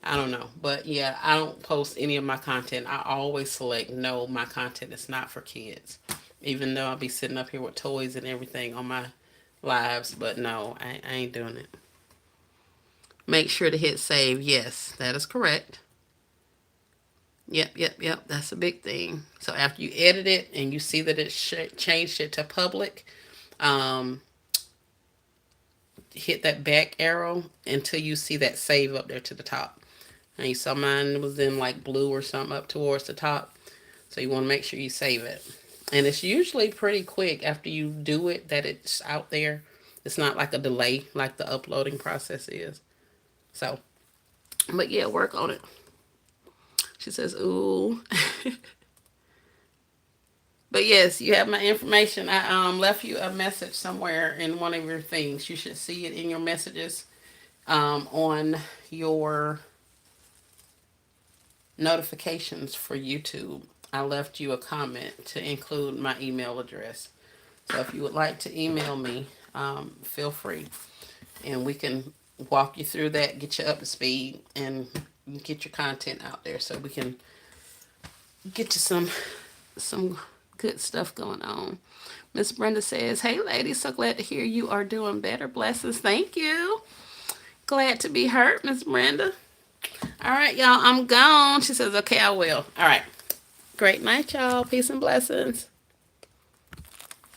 I don't know, but yeah, I don't post any of my content. I always select no, my content is not for kids, even though I'll be sitting up here with toys and everything on my lives. But no, I ain't doing it. Make sure to hit save. Yes, that is correct. Yep, yep, yep. That's a big thing. So after you edit it and you see that it changed it to public, um, hit that back arrow until you see that save up there to the top. And you saw mine was in like blue or something up towards the top. So you want to make sure you save it. And it's usually pretty quick after you do it that it's out there. It's not like a delay like the uploading process is. So, but yeah, work on it. She says, ooh. But yes, you have my information. I left you a message somewhere in one of your things. You should see it in your messages on your notifications for YouTube. I left you a comment to include my email address. So if you would like to email me, feel free. And we can walk you through that, get you up to speed, and get your content out there so we can get you some good stuff going on. Miss Brenda says, hey ladies, so glad to hear you are doing better. Blessings. Thank you. Glad to be heard, Miss Brenda. All right, y'all, I'm gone. She says, okay, I will. All right. Great night, y'all. Peace and blessings.